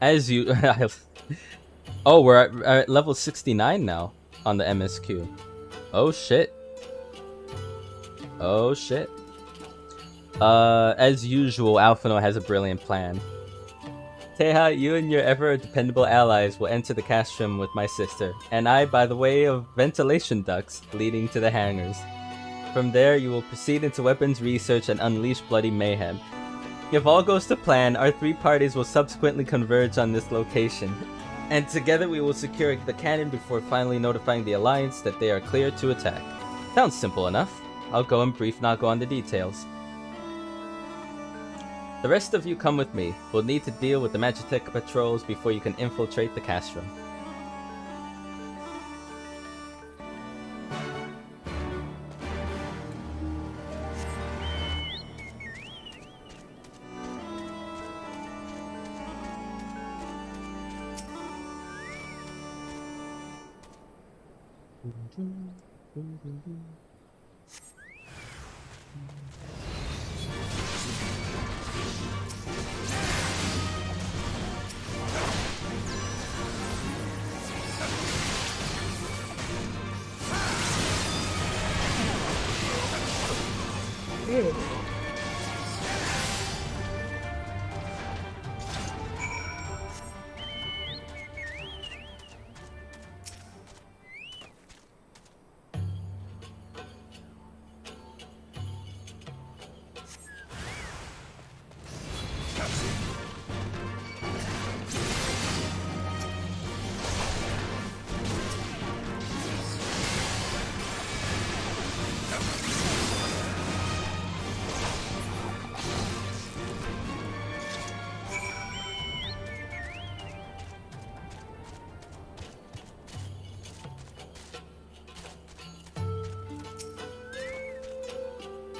As you... Oh, we're at level 69 now on the MSQ. Oh shit. Oh shit. As usual, Alphino has a brilliant plan. Teha, you and your ever-dependable allies will enter the castrum with my sister, and I by the way of ventilation ducts leading to the hangars. From there, you will proceed into weapons research and unleash bloody mayhem. If all goes to plan, our three parties will subsequently converge on this location, and together we will secure the cannon before finally notifying the Alliance that they are clear to attack. Sounds simple enough. I'll go and brief Nago on the details. The rest of you come with me. We'll need to deal with the Magitech patrols before you can infiltrate the castrum.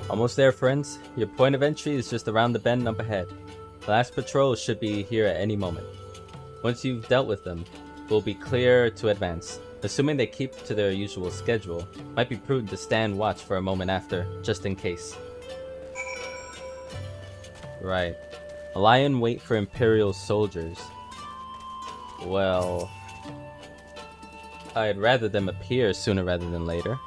Almost there, friends. Your point of entry is just around the bend up ahead. The last patrol should be here at any moment. Once you've dealt with them, we'll be clear to advance. Assuming they keep to their usual schedule, might be prudent to stand watch for a moment after, just in case. Right. A lion wait for Imperial soldiers. Well... I'd rather them appear sooner rather than later.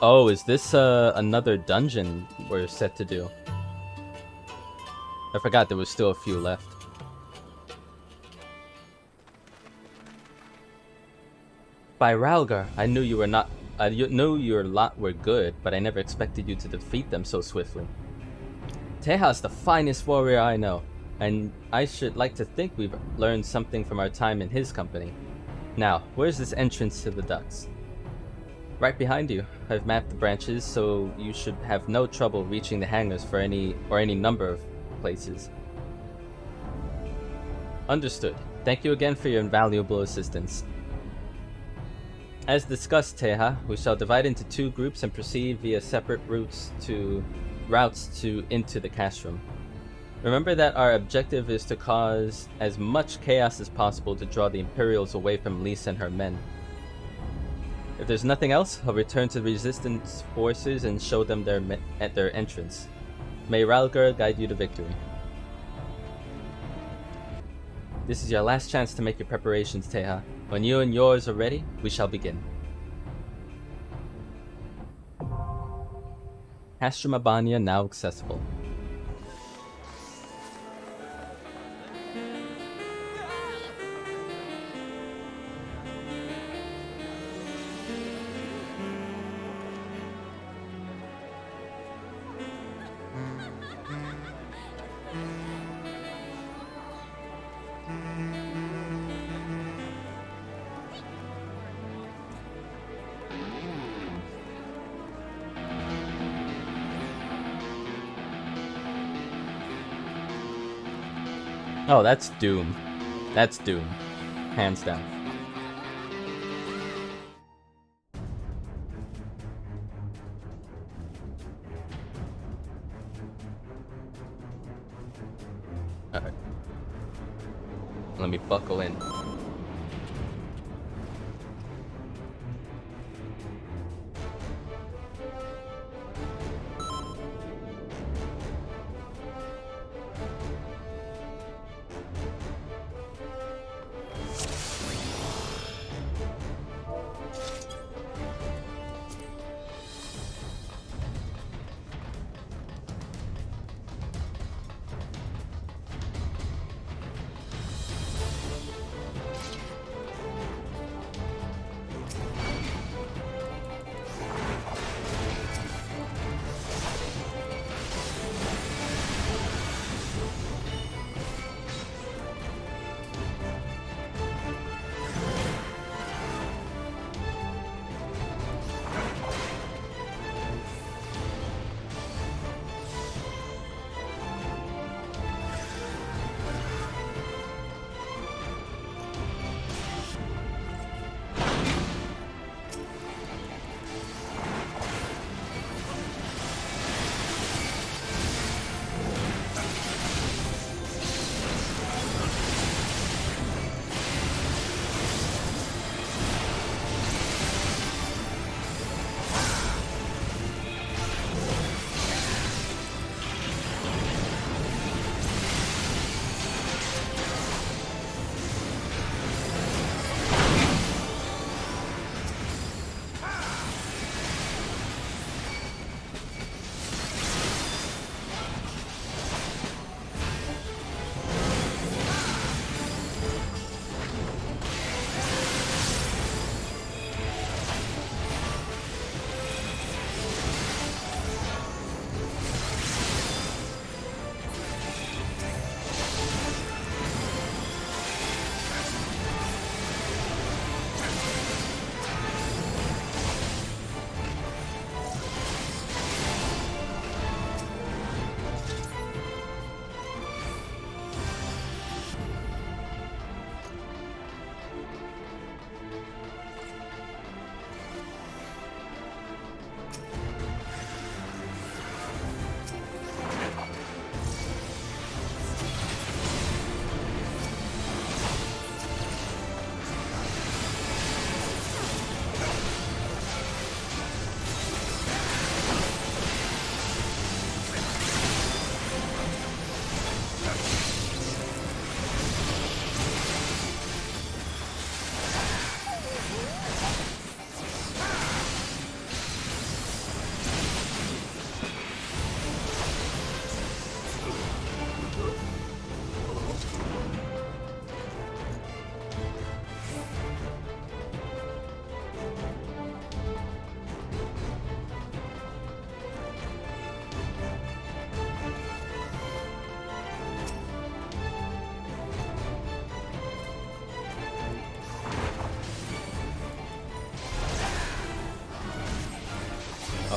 Oh, is this another dungeon we're set to do? I forgot there was still a few left. By Ralgar, I knew you were not. I knew your lot were good, but I never expected you to defeat them so swiftly. Teha's the finest warrior I know, and I should like to think we've learned something from our time in his company. Now, where's this entrance to the ducts? Right behind you. I've mapped the branches, so you should have no trouble reaching the hangars for any number of places. Understood. Thank you again for your invaluable assistance. As discussed, Teha, we shall divide into two groups and proceed via separate routes into the castrum. Remember that our objective is to cause as much chaos as possible to draw the Imperials away from Lisa and her men. If there's nothing else, I'll return to the resistance forces and show them at their entrance. May Ralgar guide you to victory. This is your last chance to make your preparations, Teha. When you and yours are ready, we shall begin. Castrum Abania now accessible. Oh, that's Doom. That's Doom. Hands down. Alright. Let me buckle in.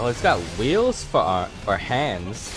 Oh, it's got wheels for hands.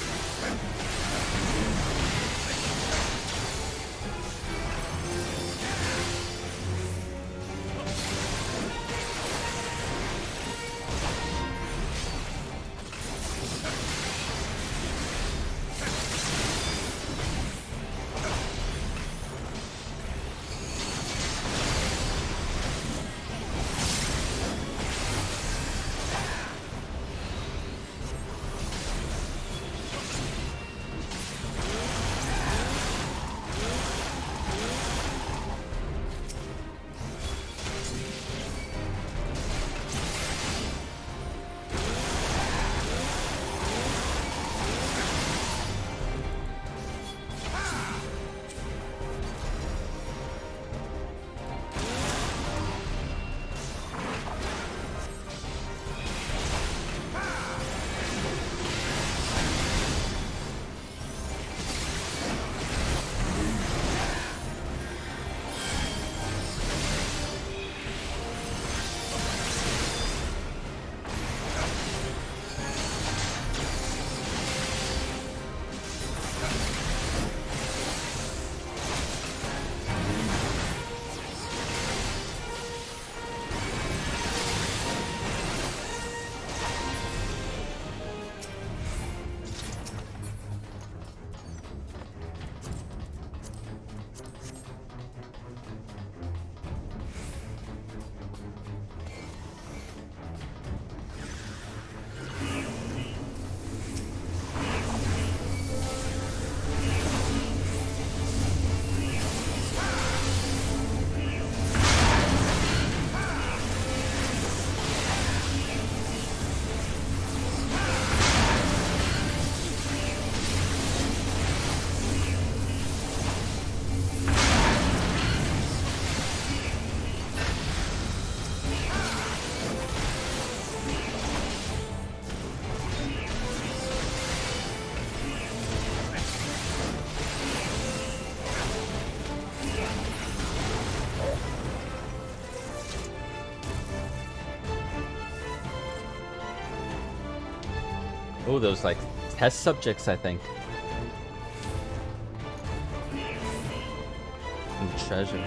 Oh, those like test subjects, I think. And treasure.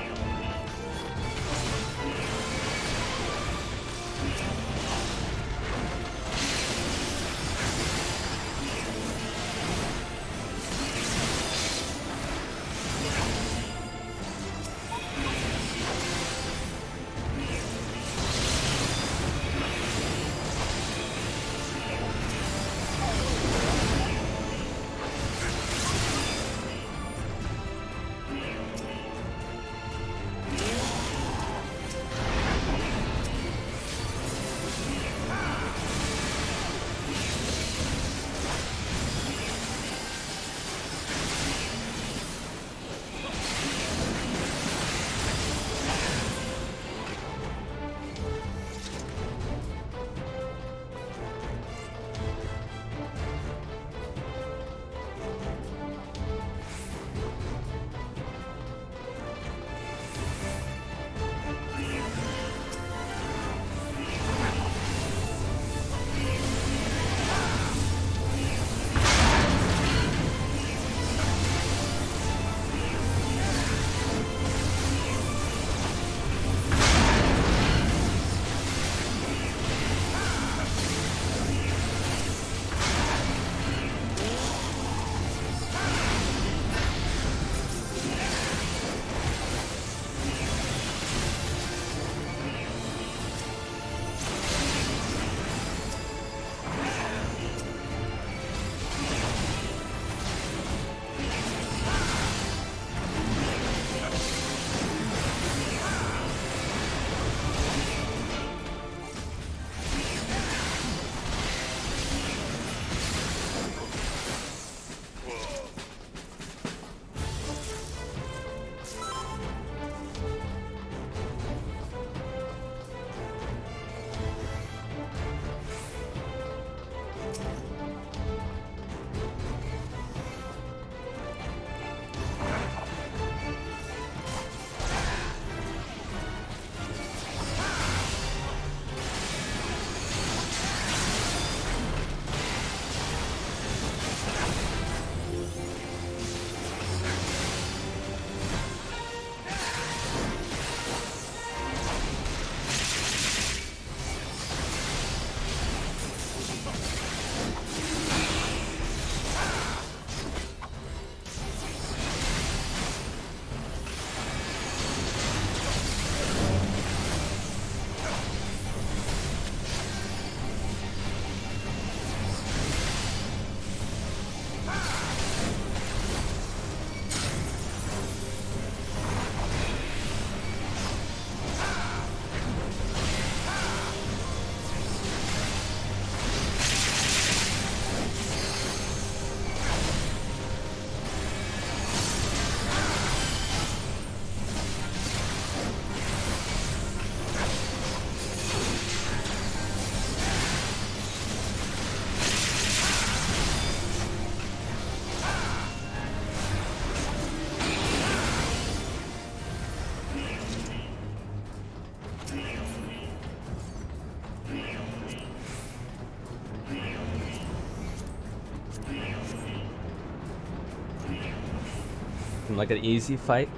Like an easy fight.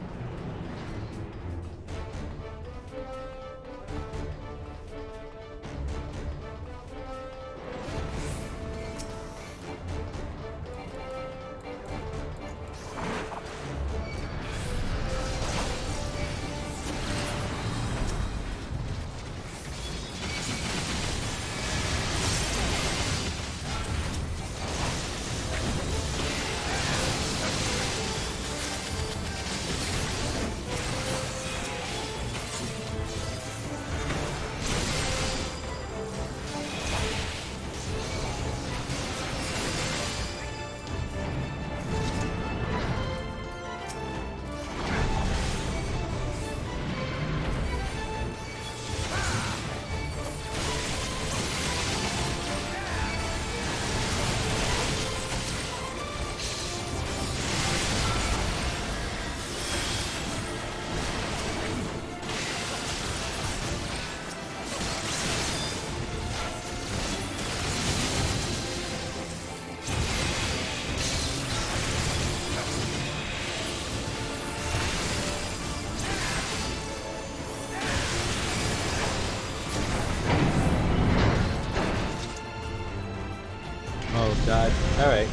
Alright.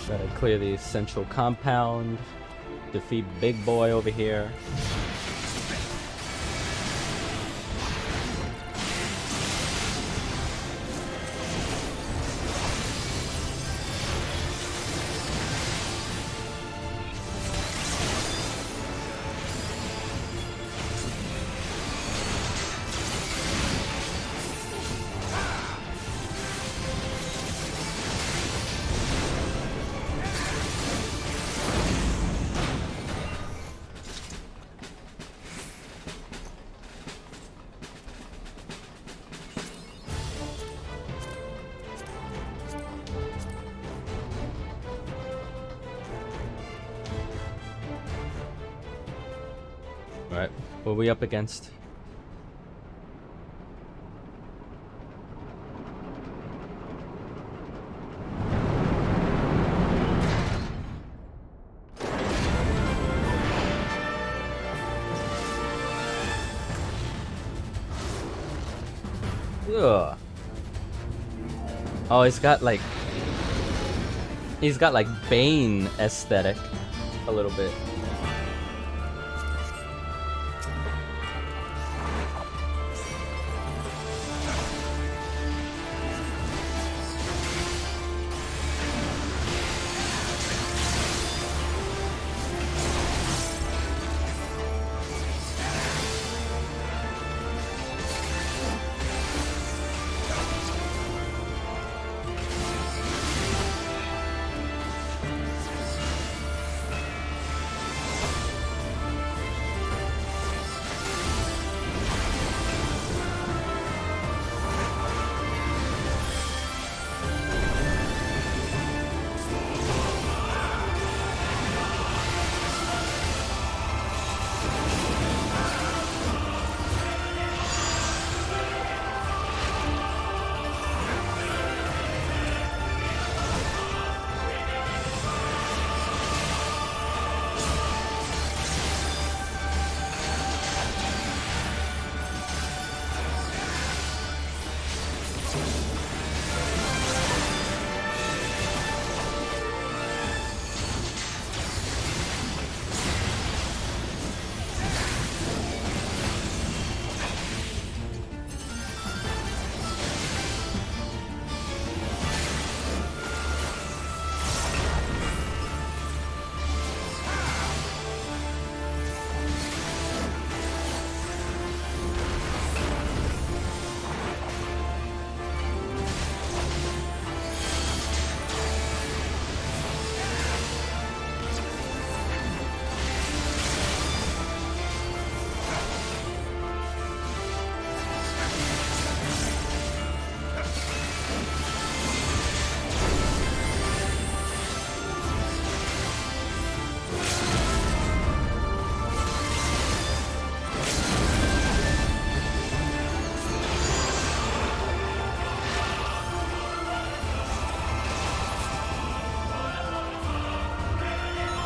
Gotta clear the central compound, defeat Big Boy over here. Alright, what are we up against? Ugh. Oh, he's got like Bane aesthetic a little bit.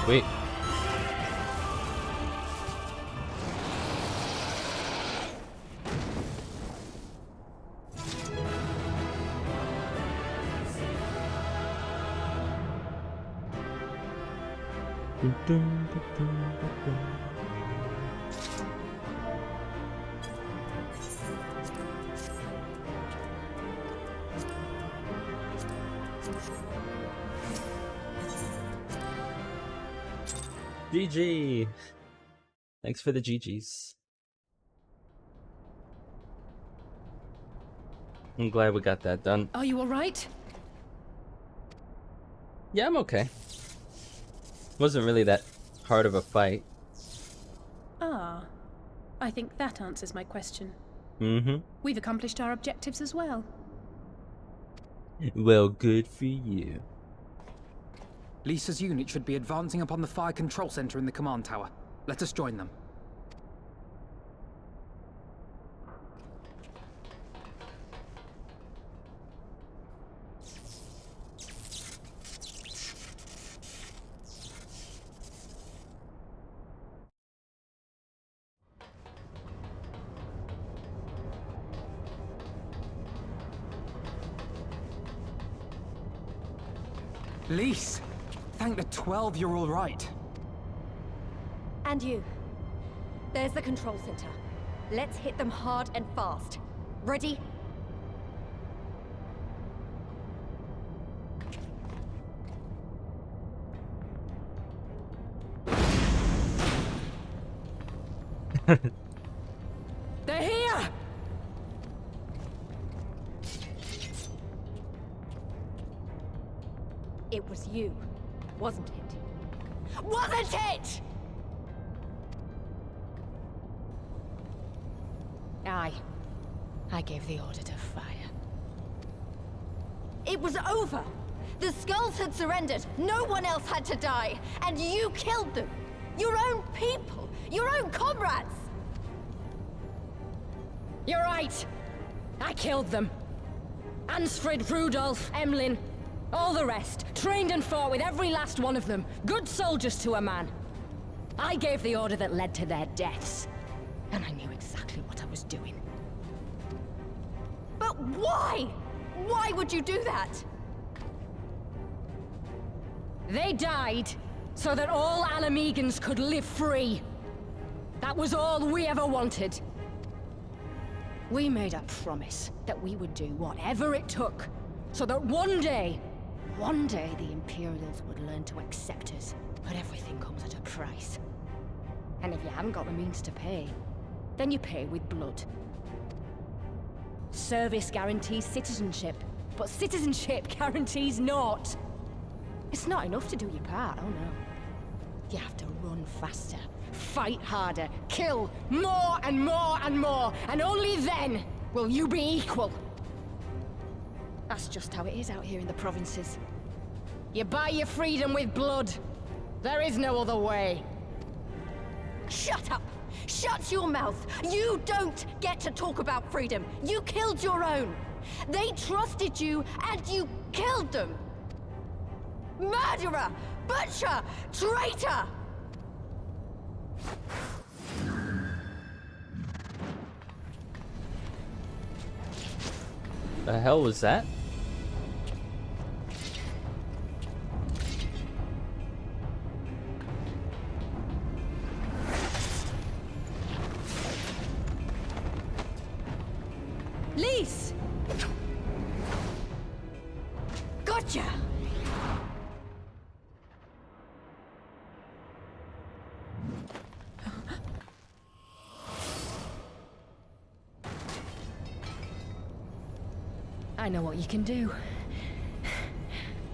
Wait. GG. Thanks for the GGs. I'm glad we got that done. Are you all right? Yeah, I'm okay. Wasn't really that hard of a fight. Ah, I think that answers my question. Mm-hmm. We've accomplished our objectives as well. Well, good for you. Lisa's unit should be advancing upon the fire control center in the command tower. Let us join them. Lise! Thank the 12 you're all right. And you. There's the control center. Let's hit them hard and fast. Ready? They're here! It was you, wasn't it? Wasn't it?! Aye. I gave the order to fire. It was over! The Skulls had surrendered, no one else had to die, and you killed them! Your own people! Your own comrades! You're right! I killed them. Ansfrid, Rudolph, Emlyn, all the rest. Trained and fought with every last one of them. Good soldiers to a man. I gave the order that led to their deaths. And I knew exactly what I was doing. But why? Why would you do that? They died so that all Alamegans could live free. That was all we ever wanted. We made a promise that we would do whatever it took, so that one day the Imperials would learn to accept us. But everything comes at a price. And if you haven't got the means to pay, then you pay with blood. Service guarantees citizenship, but citizenship guarantees naught. It's not enough to do your part, oh no. You have to run faster, fight harder, kill more and more and more, and only then will you be equal. That's just how it is out here in the provinces. You buy your freedom with blood. There is no other way. Shut up! Shut your mouth! You don't get to talk about freedom! You killed your own! They trusted you, and you killed them! Murderer! Butcher! Traitor! The hell was that? Lise! Gotcha! I know what you can do.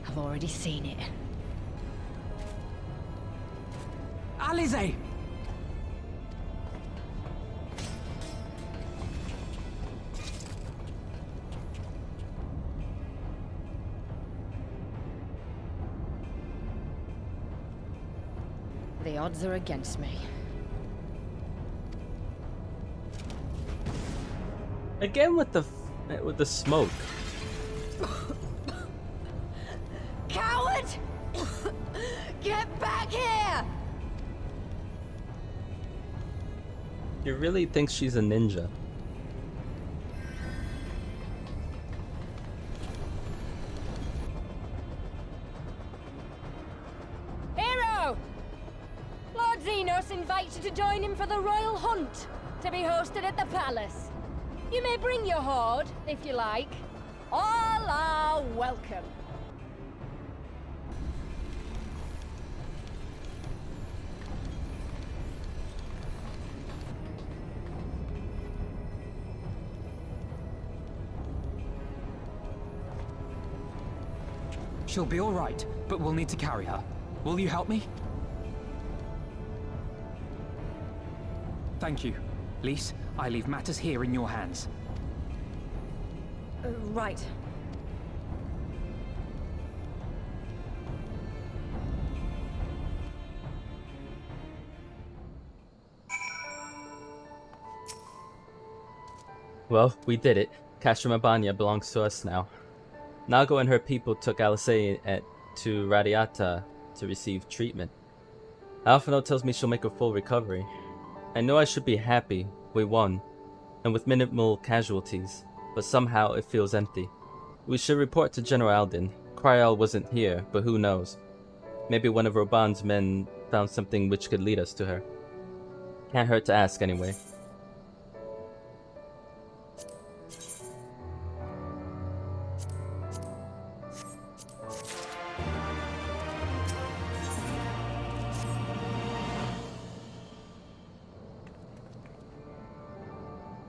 I've already seen it. Alize! The odds are against me. Again with the smoke. Coward! Get back here! He really thinks she's a ninja. Hero! Lord Xenos invites you to join him for the royal hunt, to be hosted at the palace. You may bring your horde, if you like. All are welcome. She'll be all right, but we'll need to carry her. Will you help me? Thank you. Lise, I leave matters here in your hands. Right. Well, we did it. Castrum Abania belongs to us now. Nago and her people took Alisei to Radiata to receive treatment. Alphino tells me she'll make a full recovery. I know I should be happy. We won. And with minimal casualties. But somehow it feels empty. We should report to General Alden. Kryal wasn't here, but who knows. Maybe one of Roban's men found something which could lead us to her. Can't hurt to ask anyway.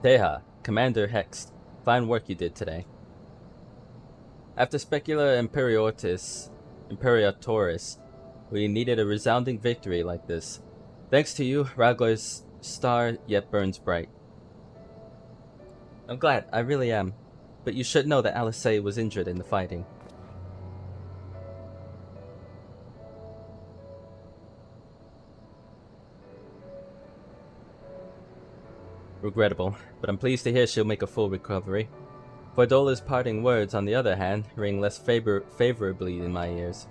Teha, Commander Hext, fine work you did today. After Specula Imperatoris, we needed a resounding victory like this. Thanks to you, Rago's star yet burns bright. I'm glad, I really am. But you should know that Alisei was injured in the fighting. Regrettable, but I'm pleased to hear she'll make a full recovery. Fordola's parting words, on the other hand, ring less favorably in my ears.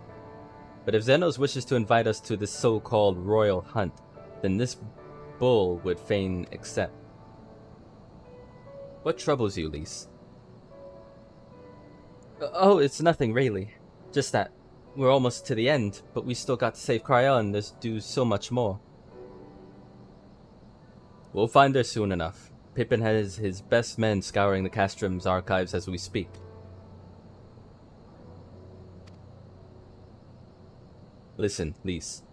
But if Xenos wishes to invite us to this so-called royal hunt, then this bull would fain accept. What troubles you, Lise? Oh, it's nothing really. Just that we're almost to the end, but we still got to save Kryal and there's do so much more. We'll find her soon enough. Pippin has his best men scouring the Castrum's archives as we speak. Listen, Lise.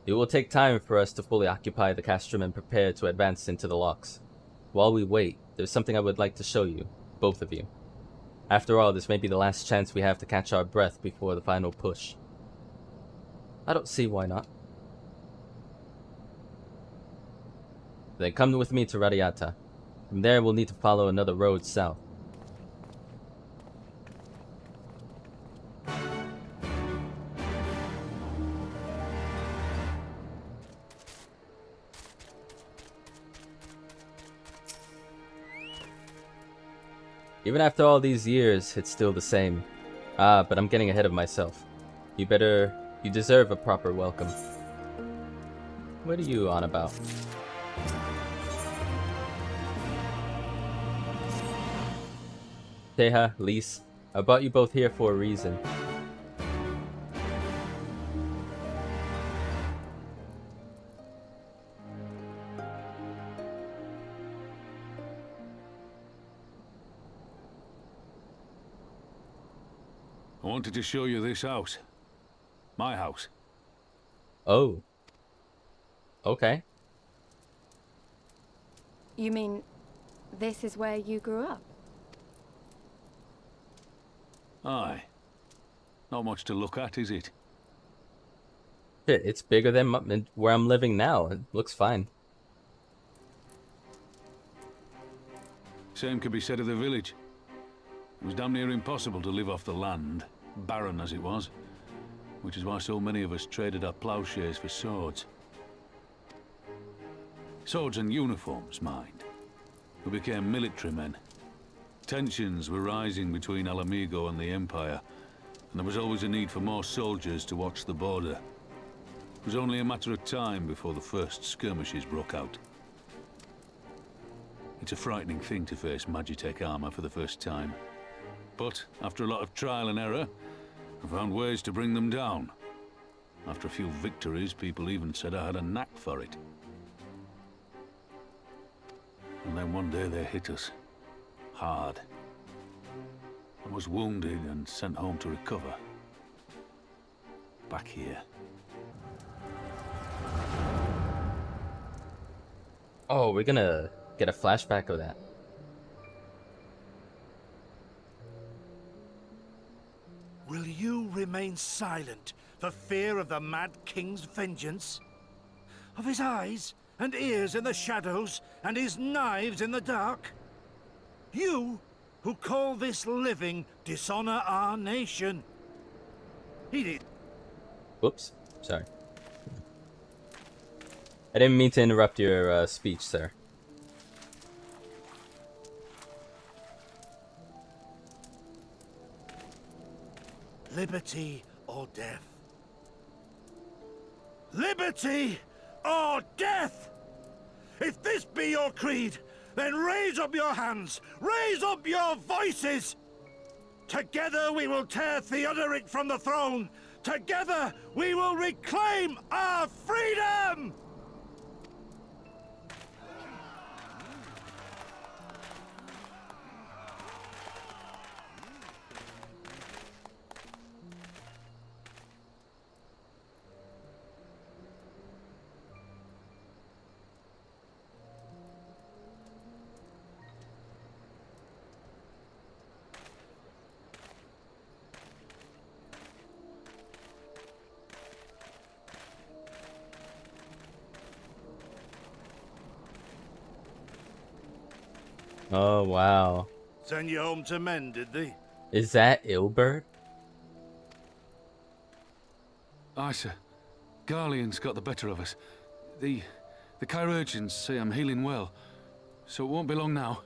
It will take time for us to fully occupy the Castrum and prepare to advance into the locks. While we wait, there's something I would like to show you, both of you. After all, this may be the last chance we have to catch our breath before the final push. I don't see why not. Then come with me to Radiata. From there, we'll need to follow another road south. Even after all these years, it's still the same. Ah, but I'm getting ahead of myself. You deserve a proper welcome. What are you on about? Teha, Lise, I brought you both here for a reason. I wanted to show you this house. My house. Oh. Okay. You mean this is where you grew up? Aye. Not much to look at, is it? Shit, it's bigger than where I'm living now. It looks fine. Same could be said of the village. It was damn near impossible to live off the land, barren as it was, which is why so many of us traded our plowshares for swords. Swords and uniforms, mind. We became military men. Tensions were rising between Mhigo and the Empire, and there was always a need for more soldiers to watch the border. It was only a matter of time before the first skirmishes broke out. It's a frightening thing to face Magitech armor for the first time. But after a lot of trial and error, I found ways to bring them down. After a few victories, people even said I had a knack for it. And then one day they hit us. Hard. I was wounded and sent home to recover. Back here. Oh, we're gonna get a flashback of that. Will you remain silent for fear of the Mad King's vengeance? Of his eyes and ears in the shadows and his knives in the dark? You, who call this living dishonor our nation. He did. Whoops. Sorry. I didn't mean to interrupt your speech, sir. Liberty or death? Liberty or death! If this be your creed, then raise up your hands, raise up your voices! Together we will tear Theodoric from the throne! Together we will reclaim our freedom! Oh, wow. Send you home to men, did they? Is that Ilbert? Aye, sir. Garlean's got the better of us. The chirurgeons say I'm healing well, so it won't be long now.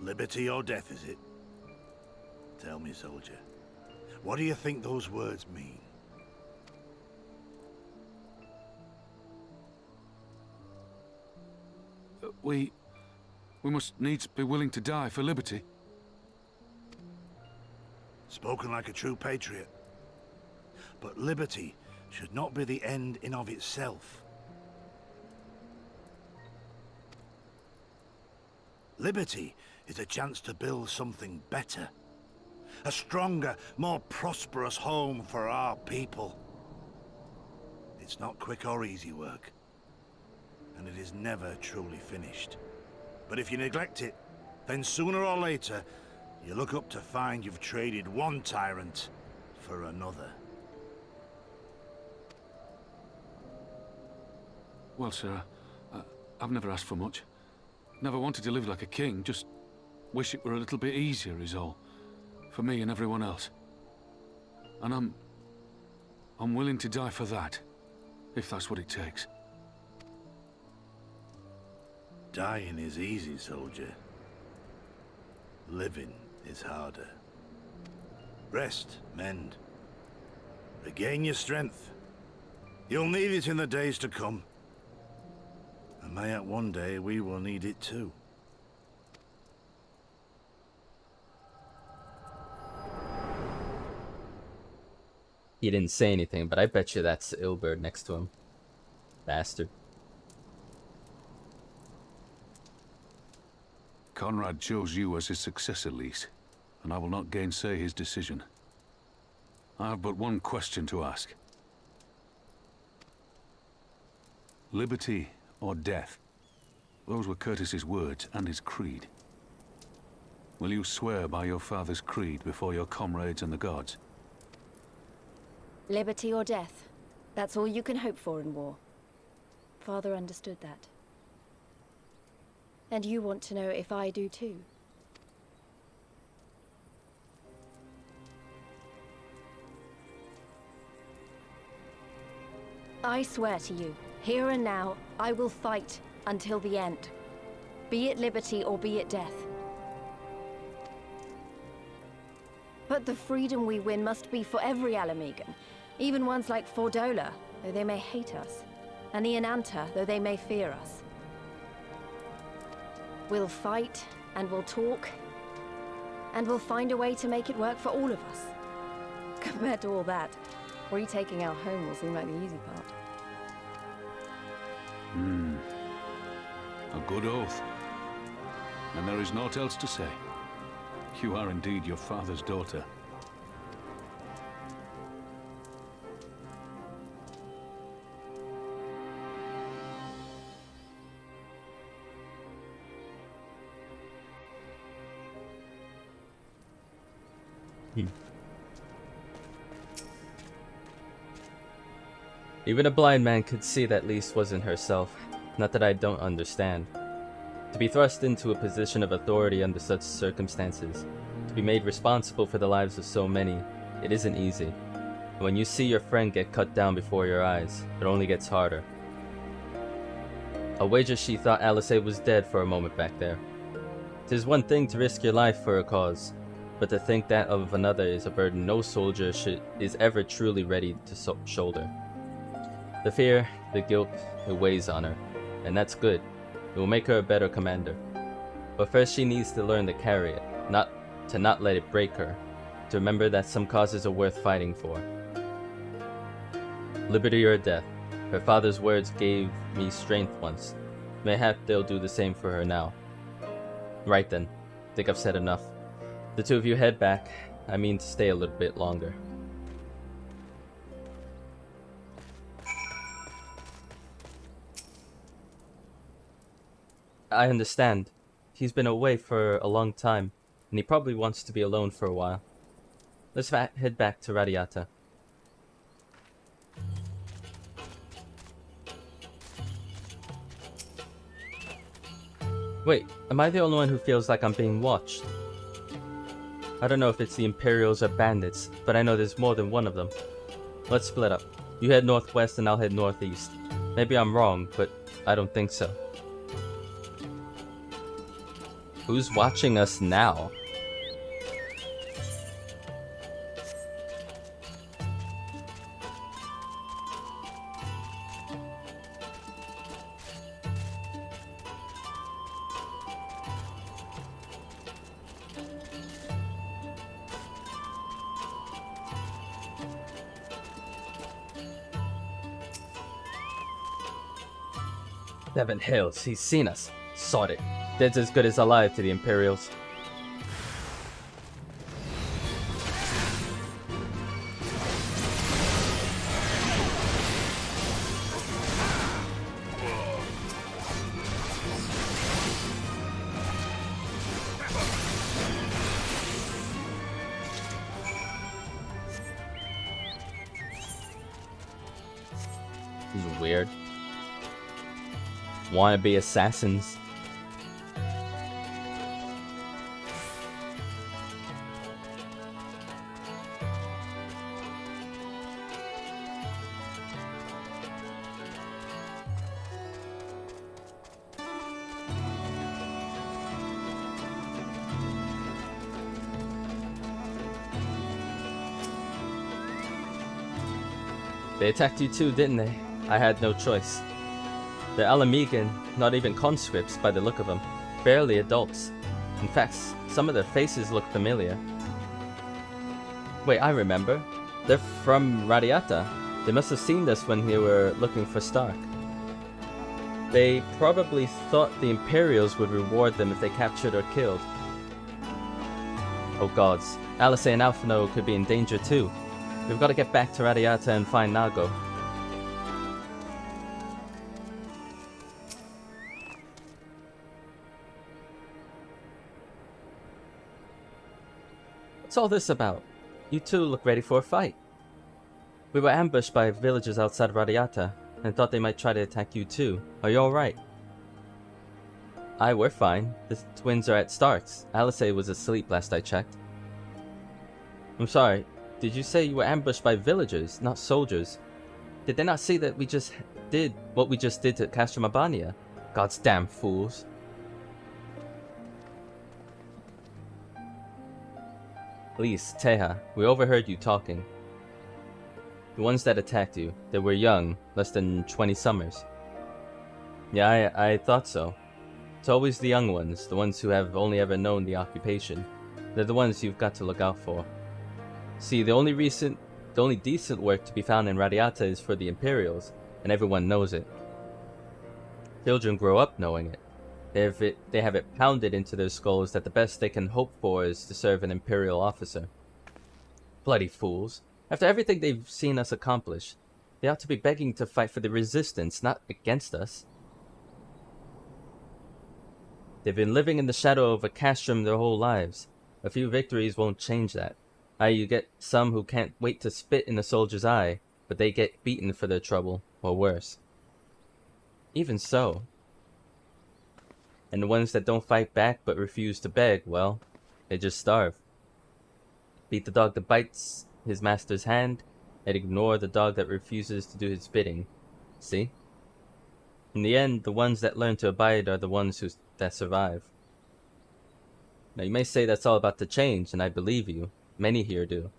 Liberty or death, is it? Tell me, soldier. What do you think those words mean? We must needs be willing to die for liberty. Spoken like a true patriot. But liberty should not be the end in of itself. Liberty is a chance to build something better. A stronger, more prosperous home for our people. It's not quick or easy work. And it is never truly finished. But if you neglect it, then sooner or later, you look up to find you've traded one tyrant for another. Well, sir, I've never asked for much. Never wanted to live like a king, just wish it were a little bit easier is all. For me and everyone else. And I'm willing to die for that, if that's what it takes. Dying is easy, soldier. Living is harder. Rest, mend. Regain your strength. You'll need it in the days to come. And mayhap one day we will need it too. He didn't say anything, but I bet you that's Ilbert next to him. Bastard. Conrad chose you as his successor, Lys, and I will not gainsay his decision. I have but one question to ask. Liberty or death? Those were Curtis's words and his creed. Will you swear by your father's creed before your comrades and the gods? Liberty or death. That's all you can hope for in war. Father understood that. And you want to know if I do too. I swear to you, here and now, I will fight until the end. Be it liberty or be it death. But the freedom we win must be for every Alamegan, even ones like Fordola, though they may hate us, and the Ananta, though they may fear us. We'll fight, and we'll talk, and we'll find a way to make it work for all of us. Compared to all that, retaking our home will seem like the easy part. A good oath. And there is naught else to say. You are indeed your father's daughter. Even a blind man could see that Lise wasn't herself. Not that I don't understand. To be thrust into a position of authority under such circumstances, to be made responsible for the lives of so many, it isn't easy. And when you see your friend get cut down before your eyes, it only gets harder. I'll wager she thought Alice was dead for a moment back there. 'Tis one thing to risk your life for a cause, but to think that of another is a burden no soldier is ever truly ready to shoulder. The fear, the guilt, it weighs on her, and that's good. It will make her a better commander. But first she needs to learn to carry it, not let it break her, to remember that some causes are worth fighting for. Liberty or death. Her father's words gave me strength once. Mayhap they'll do the same for her now. Right then. Think I've said enough. The two of you head back. I mean to stay a little bit longer. I understand. He's been away for a long time, and he probably wants to be alone for a while. Let's head back to Radiata. Wait, am I the only one who feels like I'm being watched? I don't know if it's the Imperials or bandits, but I know there's more than one of them. Let's split up. You head northwest and I'll head northeast. Maybe I'm wrong, but I don't think so. Who's watching us now? Seven Hills, he's seen us. Sod it. Dead's as good as alive to the Imperials. This is weird. Wannabe assassins. They attacked you too, didn't they? I had no choice. They're Alamegan, not even conscripts by the look of them. Barely adults. In fact, some of their faces look familiar. Wait, I remember. They're from Radiata. They must have seen us when they were looking for Stark. They probably thought the Imperials would reward them if they captured or killed. Oh gods, Alice and Alphino could be in danger too. We've got to get back to Radiata and find Nago. What's all this about? You two look ready for a fight. We were ambushed by villagers outside Radiata, and thought they might try to attack you too. Are you alright? We're fine. The twins are at Stark's. Alice was asleep last I checked. I'm sorry, did you say you were ambushed by villagers, not soldiers? Did they not see that we just did what we just did to Castra Mabania? God's damn fools. Lise, Teha, we overheard you talking. The ones that attacked you, they were young, less than 20 summers. Yeah, I thought so. It's always the young ones, the ones who have only ever known the occupation. They're the ones you've got to look out for. See, the only decent work to be found in Radiata is for the Imperials, and everyone knows it. Children grow up knowing it. They have it pounded into their skulls that the best they can hope for is to serve an Imperial officer. Bloody fools. After everything they've seen us accomplish, they ought to be begging to fight for the Resistance, not against us. They've been living in the shadow of a castrum their whole lives. A few victories won't change that. You get some who can't wait to spit in a soldier's eye, but they get beaten for their trouble, or worse. Even so. And the ones that don't fight back but refuse to beg, well, they just starve. Beat the dog that bites his master's hand, and ignore the dog that refuses to do his bidding. See? In the end, the ones that learn to abide are the ones that survive. Now you may say that's all about to change, and I believe you. Many here do.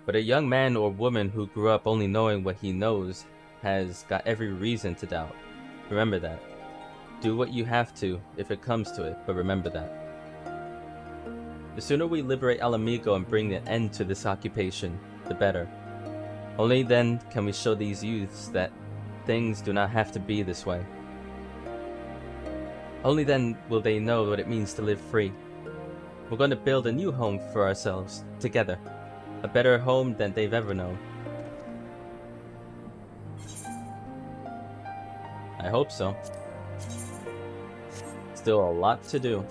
But a young man or woman who grew up only knowing what he knows has got every reason to doubt. Remember that. Do what you have to if it comes to it, but remember that. The sooner we liberate Mhigo and bring an end to this occupation, the better. Only then can we show these youths that things do not have to be this way. Only then will they know what it means to live free. We're going to build a new home for ourselves, together. A better home than they've ever known. I hope so. Still a lot to do.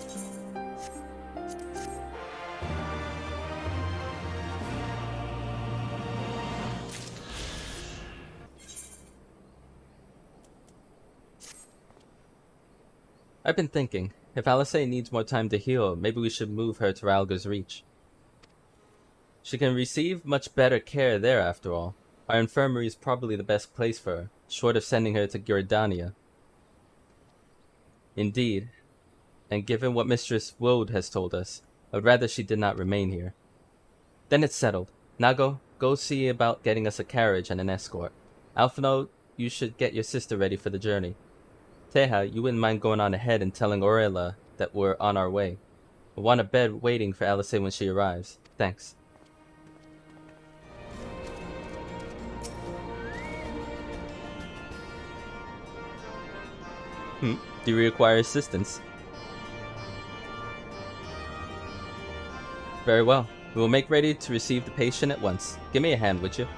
I've been thinking, if Alice needs more time to heal, maybe we should move her to Ralga's Reach. She can receive much better care there after all. Our infirmary is probably the best place for her, short of sending her to Gyrdania. Indeed, and given what Mistress Woad has told us, I'd rather she did not remain here. Then it's settled. Nago, go see about getting us a carriage and an escort. Alphino, you should get your sister ready for the journey. Teha, you wouldn't mind going on ahead and telling Orella that we're on our way. I want a bed waiting for Alice when she arrives. Thanks. Do you require assistance? Very well. We will make ready to receive the patient at once. Give me a hand, would you?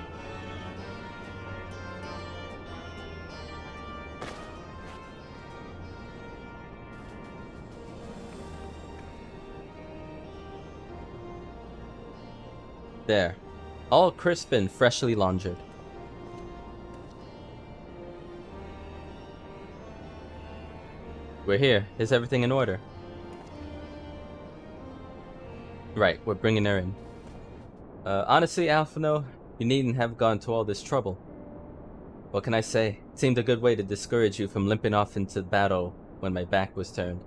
There. All crisp and freshly laundered. We're here. Is everything in order? Right, we're bringing her in. Honestly, Alphino, you needn't have gone to all this trouble. What can I say? It seemed a good way to discourage you from limping off into battle when my back was turned.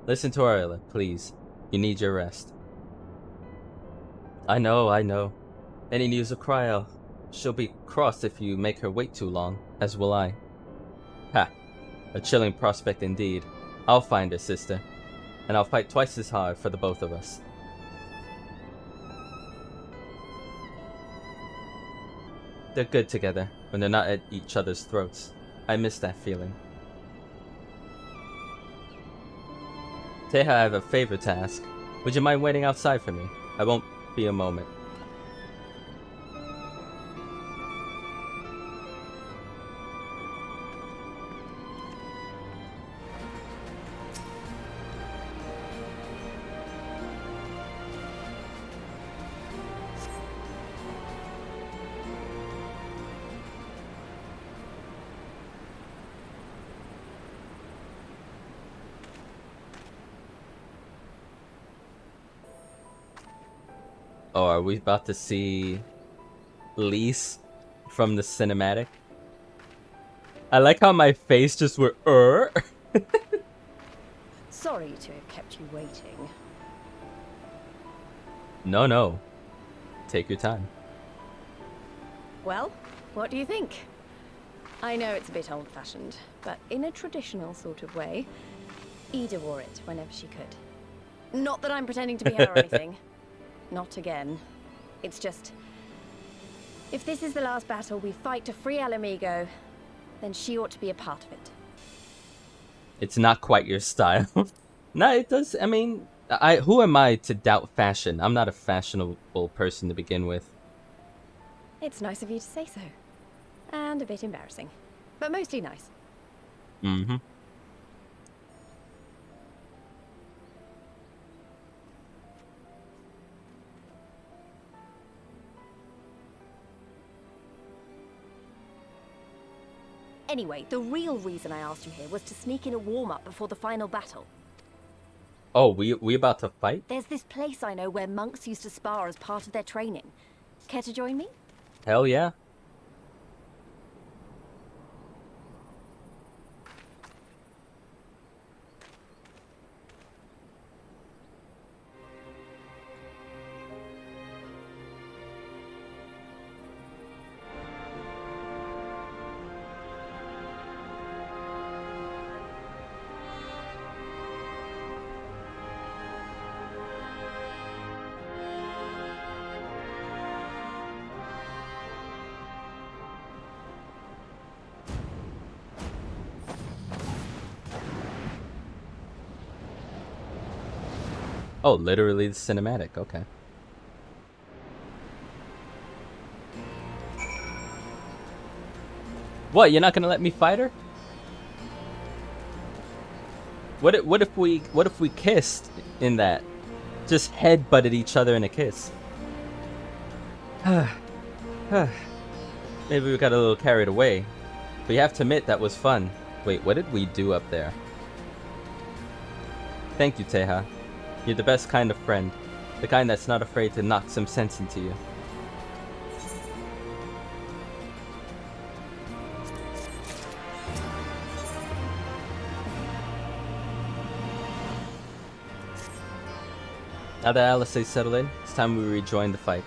Listen to Orella, please. You need your rest. I know. Any news of Cryo? She'll be cross if you make her wait too long, as will I. Ha! A chilling prospect indeed. I'll find her, sister. And I'll fight twice as hard for the both of us. They're good together, when they're not at each other's throats. I miss that feeling. Teha, I have a favor to ask. Would you mind waiting outside for me? I won't be a moment. Oh, are we about to see Lise from the cinematic? I like how my face just went, Sorry to have kept you waiting. No. Take your time. Well, what do you think? I know it's a bit old-fashioned, but in a traditional sort of way, Ida wore it whenever she could. Not that I'm pretending to be her or anything. Not again. It's just, if this is the last battle we fight to free Mhigo, then she ought to be a part of it. It's not quite your style. No, it does. I mean, who am I to doubt fashion? I'm not a fashionable person to begin with. It's nice of you to say so. And a bit embarrassing. But mostly nice. Mm-hmm. Anyway, the real reason I asked you here was to sneak in a warm-up before the final battle. Oh, we about to fight? There's this place I know where monks used to spar as part of their training. Care to join me? Hell yeah. Oh, literally the cinematic, okay. What, you're not gonna let me fight her? What if we kissed in that? Just head-butted each other in a kiss. Maybe we got a little carried away. But you have to admit that was fun. Wait, what did we do up there? Thank you, Teha. You're the best kind of friend. The kind that's not afraid to knock some sense into you. Now that Alice is settled in, it's time we rejoin the fight.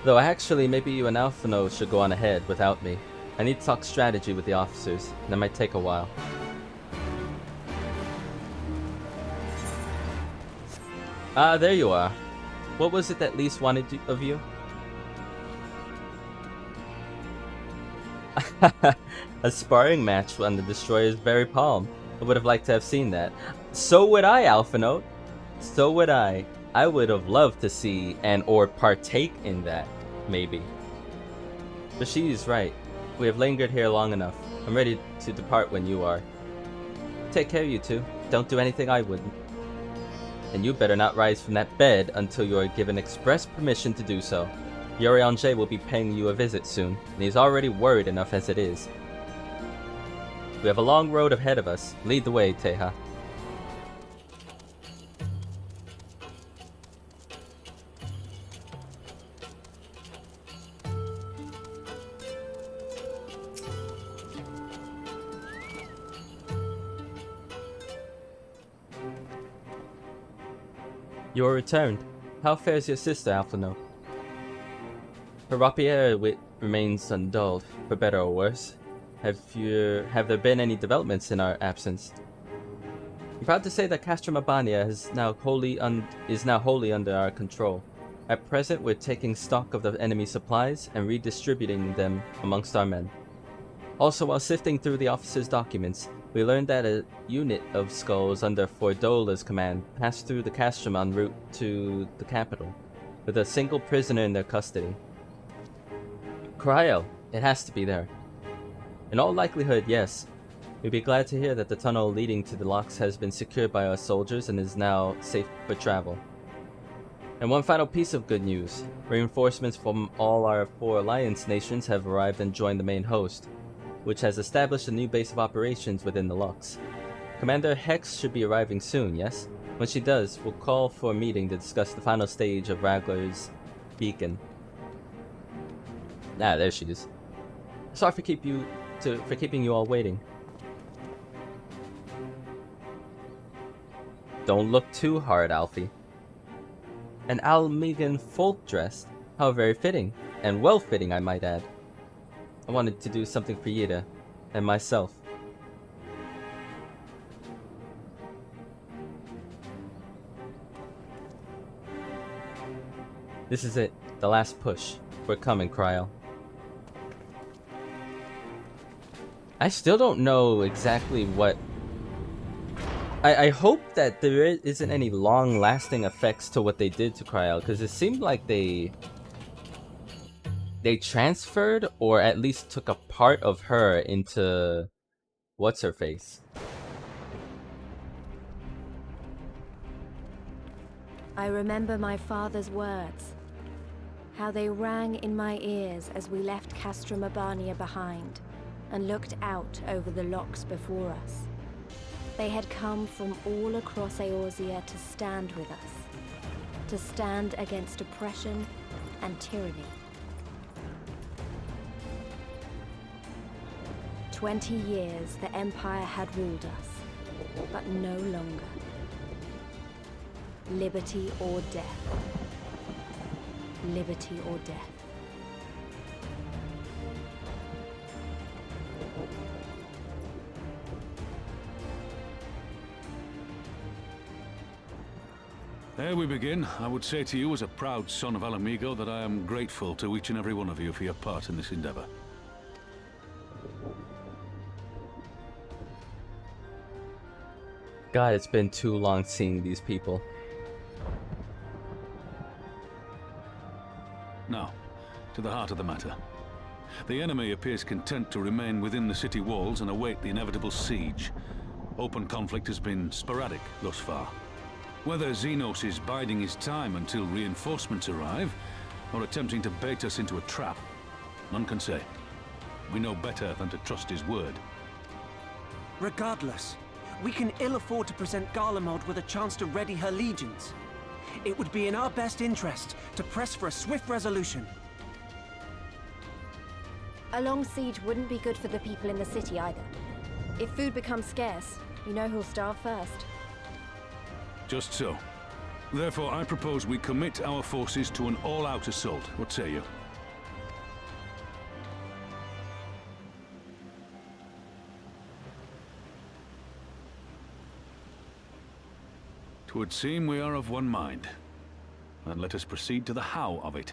Though actually, maybe you and Alphino should go on ahead without me. I need to talk strategy with the officers, and it might take a while. Ah, there you are. What was it that Lise wanted of you? A sparring match on the Destroyer's very palm. I would have liked to have seen that. So would I, Alphino. So would I. I would have loved to see and or partake in that, maybe. But she is right. We have lingered here long enough. I'm ready to depart when you are. Take care, you two. Don't do anything I wouldn't. And you better not rise from that bed until you are given express permission to do so. Urianger will be paying you a visit soon, and he's already worried enough as it is. We have a long road ahead of us. Lead the way, Teha. You are returned. How fares your sister, Alphino? Her rapier wit remains undulled, for better or worse. Have there been any developments in our absence? I'm proud to say that Castrum Abania is now wholly under our control. At present, we're taking stock of the enemy supplies and redistributing them amongst our men. Also, while sifting through the officers' documents, we learned that a unit of skulls under Fordola's command passed through the Castrum en route to the capital, with a single prisoner in their custody. Cryo, it has to be there. In all likelihood, yes. We'd be glad to hear that the tunnel leading to the locks has been secured by our soldiers and is now safe for travel. And one final piece of good news. Reinforcements from all our 4 alliance nations have arrived and joined the main host, which has established a new base of operations within the locks. Commander Hex should be arriving soon, yes? When she does, we'll call for a meeting to discuss the final stage of Raglar's beacon. Ah, there she is. Sorry for keeping you all waiting. Don't look too hard, Alfie. An Almegan folk dress. How very fitting. And well fitting, I might add. I wanted to do something for Yida and myself. This is it. The last push. We're coming, Cryo. I still don't know exactly what... I hope that there isn't any long-lasting effects to what they did to Cryo, because it seemed like they transferred, or at least took a part of her into... what's-her-face? I remember my father's words. How they rang in my ears as we left Castrum Abania behind, and looked out over the locks before us. They had come from all across Eorzea to stand with us, to stand against oppression and tyranny. 20 years the Empire had ruled us, but no longer. Liberty or death. Liberty or death. Ere we begin, I would say to you as a proud son of Mhigo that I am grateful to each and every one of you for your part in this endeavor. God, it's been too long seeing these people. Now, to the heart of the matter. The enemy appears content to remain within the city walls and await the inevitable siege. Open conflict has been sporadic thus far. Whether Xenos is biding his time until reinforcements arrive, or attempting to bait us into a trap, none can say. We know better than to trust his word. Regardless, we can ill afford to present Garlemald with a chance to ready her legions. It would be in our best interest to press for a swift resolution. A long siege wouldn't be good for the people in the city either. If food becomes scarce, you know who'll starve first. Just so. Therefore, I propose we commit our forces to an all-out assault. What say you? It would seem we are of one mind. Then let us proceed to the how of it.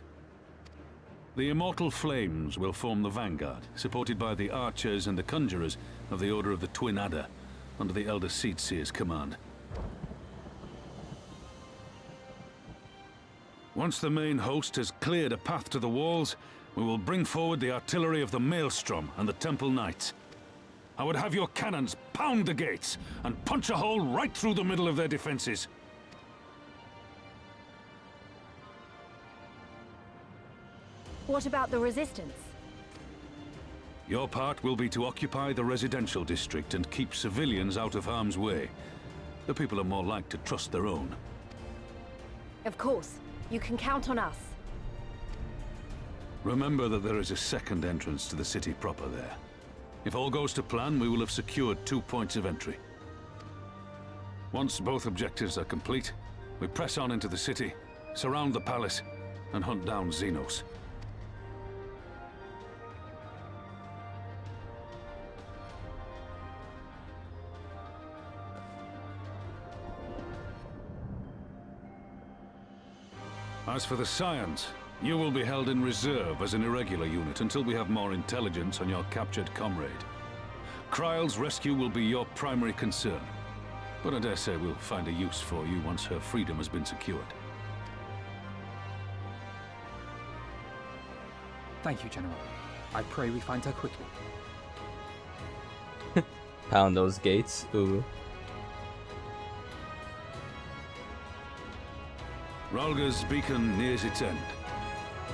The immortal flames will form the vanguard, supported by the archers and the conjurers of the Order of the Twin Adder, under the Elder Seedseer's command. Once the main host has cleared a path to the walls, we will bring forward the artillery of the Maelstrom and the Temple Knights. I would have your cannons pound the gates and punch a hole right through the middle of their defenses. What about the resistance? Your part will be to occupy the residential district and keep civilians out of harm's way. The people are more like to trust their own. Of course. You can count on us. Remember that there is a second entrance to the city proper there. If all goes to plan, we will have secured 2 points of entry. Once both objectives are complete, we press on into the city, surround the palace, and hunt down Xenos. As for the Scions, you will be held in reserve as an irregular unit until we have more intelligence on your captured comrade. Kryle's rescue will be your primary concern, but I dare say we'll find a use for you once her freedom has been secured. Thank you, General. I pray we find her quickly. Pound those gates. Ooh. Rhalga's beacon nears its end.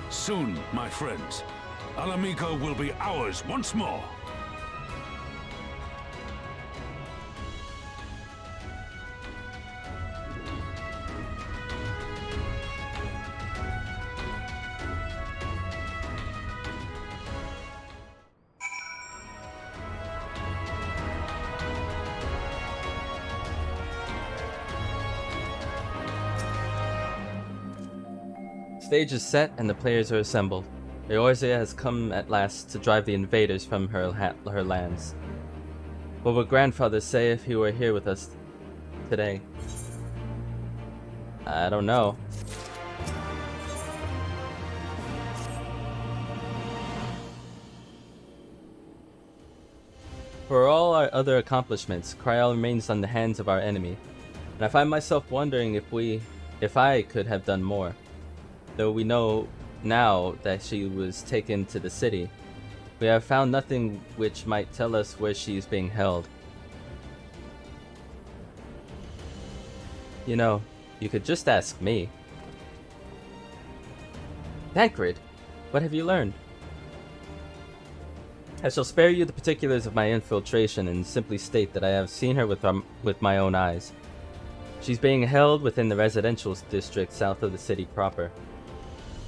Soon, my friends, Mhigo will be ours once more. Stage is set and the players are assembled. Eorzea has come at last to drive the invaders from her lands. What would grandfather say if he were here with us today? I don't know. For all our other accomplishments, Kryle remains on the hands of our enemy, and I find myself wondering if I could have done more. Though we know now that she was taken to the city, we have found nothing which might tell us where she is being held. You know, you could just ask me. Tancred, what have you learned? I shall spare you the particulars of my infiltration and simply state that I have seen her with my own eyes. She's being held within the residential district south of the city proper.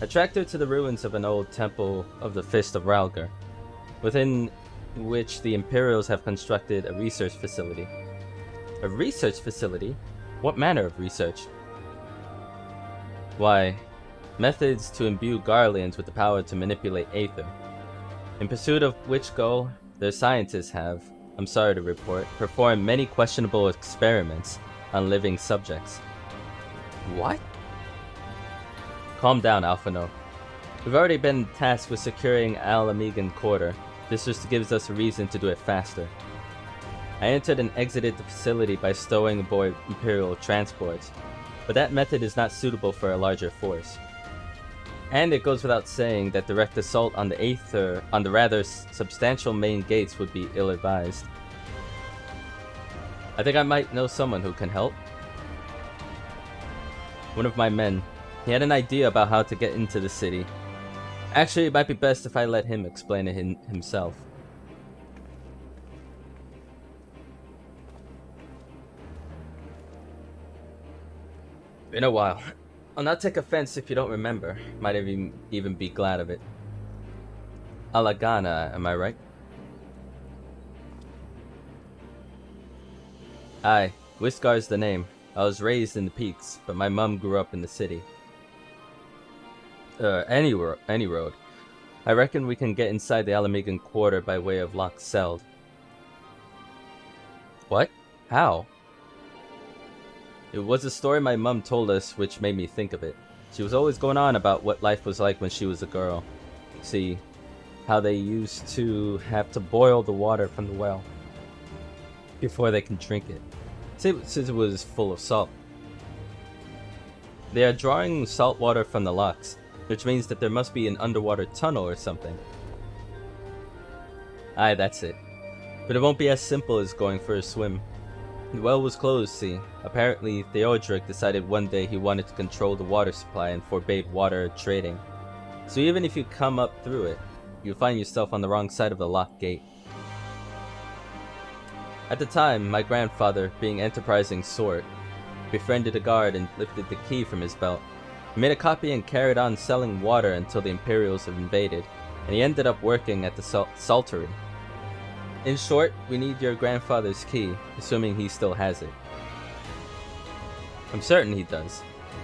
I tracked her to the ruins of an old temple of the Fist of Ralgar, within which the Imperials have constructed a research facility. A research facility? What manner of research? Why, methods to imbue Garleans with the power to manipulate Aether. In pursuit of which goal, their scientists have, I'm sorry to report, performed many questionable experiments on living subjects. What? Calm down, Alphino. We've already been tasked with securing Al-Amigan Quarter. This just gives us a reason to do it faster. I entered and exited the facility by stowing aboard Imperial transports, but that method is not suitable for a larger force. And it goes without saying that direct assault on the Aether on the rather substantial main gates would be ill-advised. I think I might know someone who can help. One of my men. He had an idea about how to get into the city. Actually, it might be best if I let him explain it himself. Been a while. I'll not take offense if you don't remember. Might even be glad of it. Alagana, am I right? Aye, Wiskar's the name. I was raised in the peaks, but my mum grew up in the city. Any road. I reckon we can get inside the Al-Amigan Quarter by way of Loch Seld. What? How? It was a story my mum told us which made me think of it. She was always going on about what life was like when she was a girl. See, how they used to have to boil the water from the well before they can drink it, since it was full of salt. They are drawing salt water from the lochs, which means that there must be an underwater tunnel or something. Aye, that's it. But it won't be as simple as going for a swim. The well was closed, see. Apparently, Theodric decided one day he wanted to control the water supply and forbade water trading. So even if you come up through it, you'll find yourself on the wrong side of the lock gate. At the time, my grandfather, being enterprising sort, befriended a guard and lifted the key from his belt. He made a copy and carried on selling water until the Imperials have invaded, and he ended up working at the saltery. In short, we need your grandfather's key, assuming he still has it. I'm certain he does,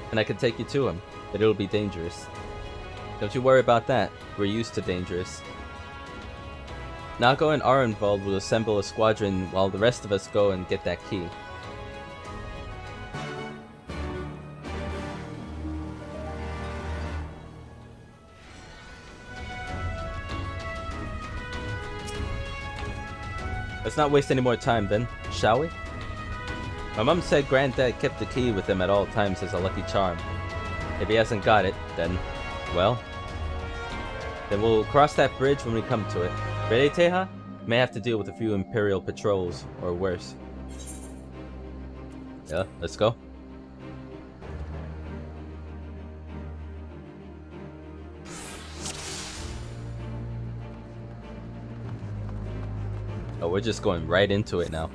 and I can take you to him, but it'll be dangerous. Don't you worry about that, we're used to dangerous. Nago and Arenvald will assemble a squadron while the rest of us go and get that key. Let's not waste any more time then, shall we? My mum said Granddad kept the key with him at all times as a lucky charm. If he hasn't got it, then, well, then we'll cross that bridge when we come to it. Ready, Teha? May have to deal with a few Imperial patrols, or worse. Yeah, let's go. Oh, we're just going right into it now.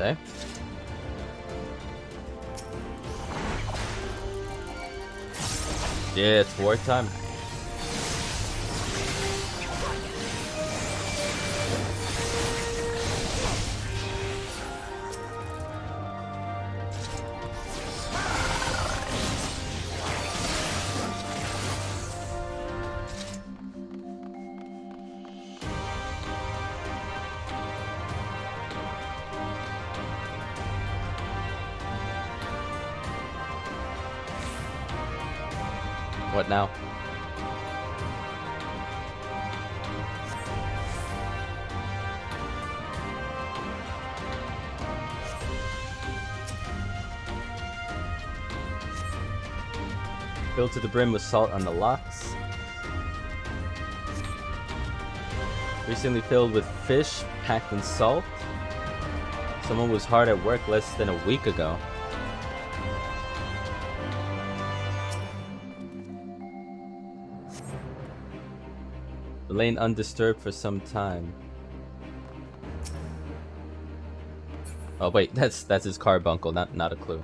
Okay. Yeah, it's wartime. What now? Filled to the brim with salt on the locks. Recently filled with fish packed in salt. Someone was hard at work less than a week ago. Remain undisturbed for some time. Oh wait, that's his carbuncle, not a clue.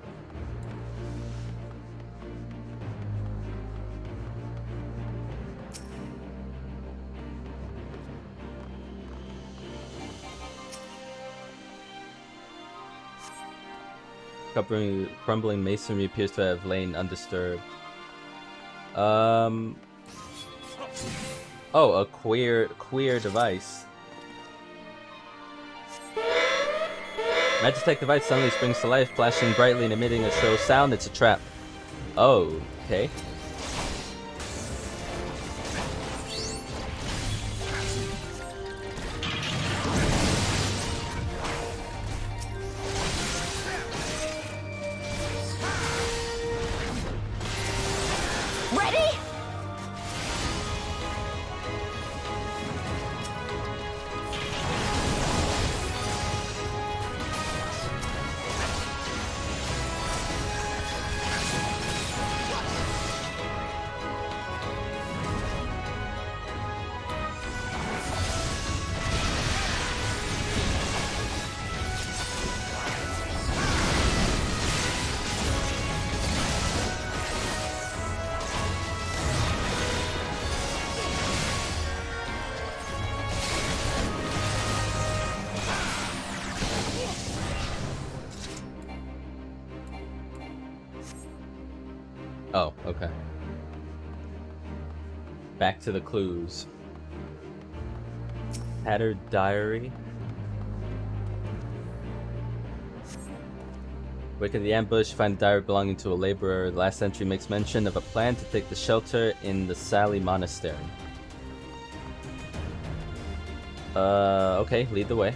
Crumbling masonry appears to have lain undisturbed. Oh, a queer device. Magitech device suddenly springs to life, flashing brightly and emitting a shrill sound. It's a trap. Oh, okay. Oh, okay. Back to the clues. Tattered diary. Wake of the ambush, find a diary belonging to a laborer. The last entry makes mention of a plan to take the shelter in the Sally Monastery. Okay, lead the way.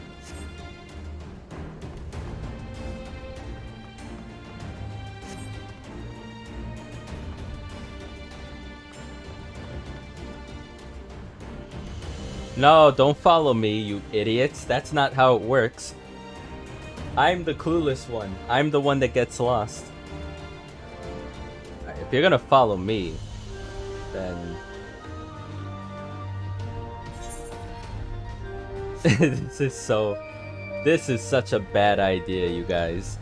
No, don't follow me, you idiots. That's not how it works. I'm the clueless one. I'm the one that gets lost. Right, if you're gonna follow me, then... This is such a bad idea, you guys.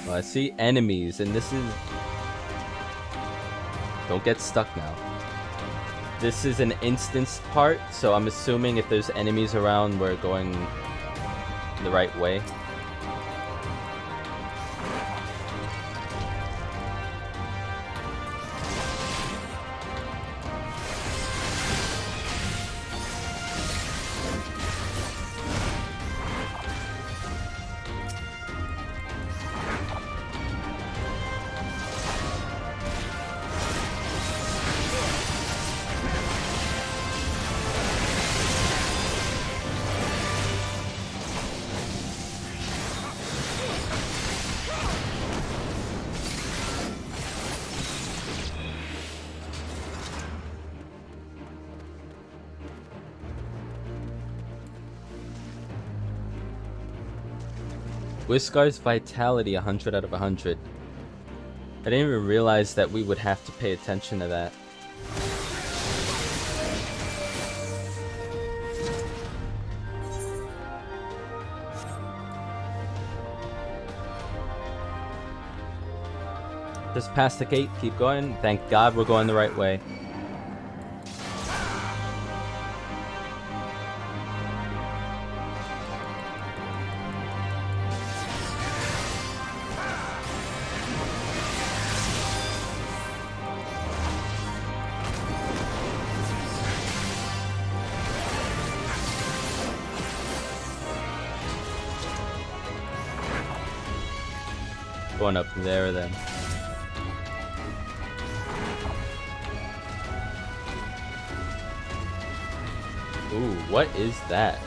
Well, I see enemies, and this is... Don't get stuck now. This is an instance part, so I'm assuming if there's enemies around, we're going the right way. Whiskar's vitality 100 out of 100. I didn't even realize that we would have to pay attention to that. Just past the gate, keep going. Thank God we're going the right way. Going up there then. Ooh, what is that?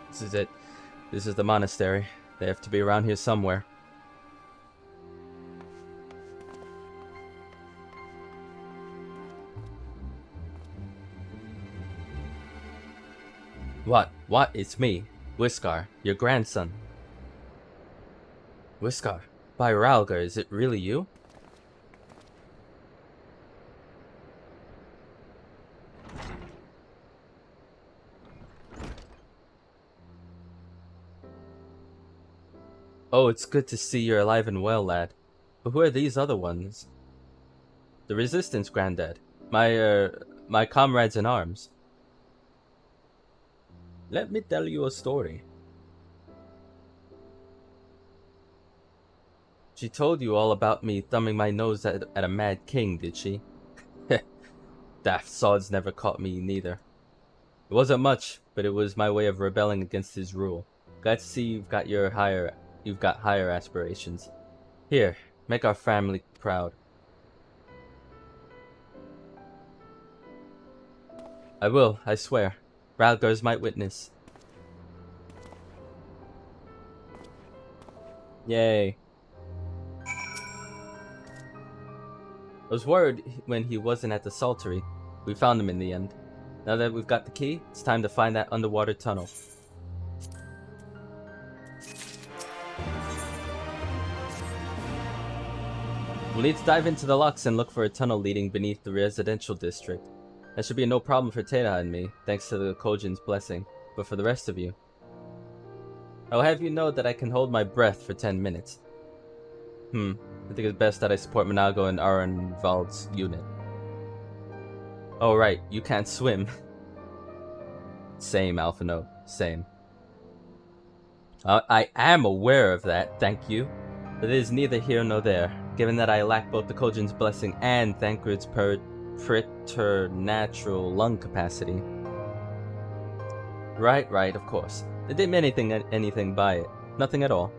This is it. This is the monastery. They have to be around here somewhere. What? What? It's me, Whiskar, your grandson. Whiskar, by Ralgar, is it really you? Oh, it's good to see you're alive and well, lad. But who are these other ones? The Resistance, Granddad. My comrades in arms. Let me tell you a story. She told you all about me thumbing my nose at a mad king, did she? Daft sods never caught me neither. It wasn't much, but it was my way of rebelling against his rule. Glad to see you've got higher aspirations. Here, make our family proud. I will, I swear. Ralgar's my witness. Yay. I was worried when he wasn't at the Saltery. We found him in the end. Now that we've got the key, it's time to find that underwater tunnel. We'll need to dive into the locks and look for a tunnel leading beneath the residential district. That should be no problem for Teda and me, thanks to the Kojin's blessing. But for the rest of you, I'll have you know that I can hold my breath for 10 minutes. I think it's best that I support Mhigo and Arenvald's unit. Oh right, you can't swim. Same, Alpha Note, same. I am aware of that, thank you. But it is neither here nor there, given that I lack both the Kojin's blessing and Thancred's preternatural lung capacity. Right, of course. They didn't mean anything by it. Nothing at all.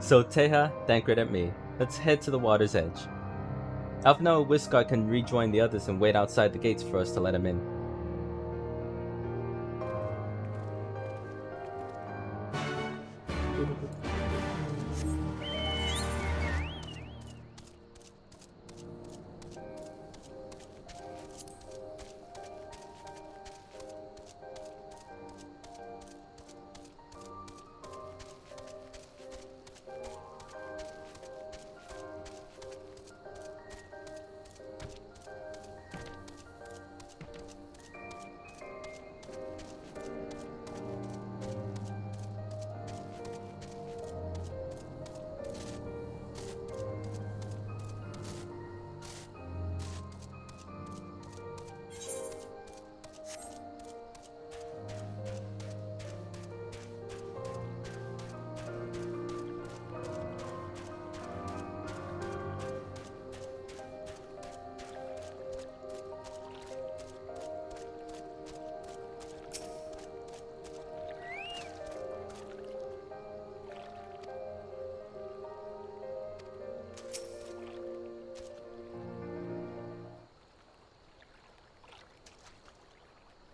So Teha, Thancred, and me, let's head to the water's edge. Alphino and Whiskar can rejoin the others and wait outside the gates for us to let him in.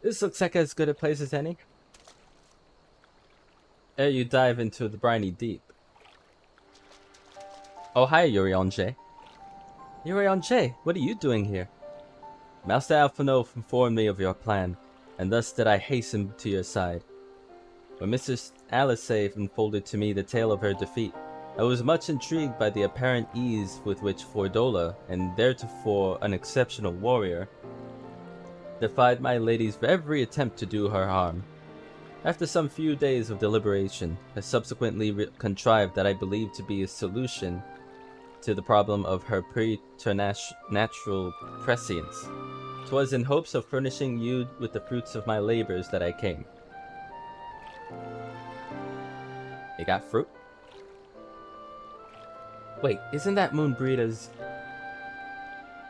This looks like as good a place as any. Ere you dive into the briny deep. Oh, hi, Yurionje. Yurionje, what are you doing here? Master Alphonov informed me of your plan, and thus did I hasten to your side. When Mistress Alisave unfolded to me the tale of her defeat, I was much intrigued by the apparent ease with which Fordola, and theretofore an exceptional warrior, defied my lady's every attempt to do her harm. After some few days of deliberation, I subsequently contrived that I believed to be a solution to the problem of her preternatural prescience. 'Twas in hopes of furnishing you with the fruits of my labors that I came. You got fruit? Wait, isn't that Moonbreeder's...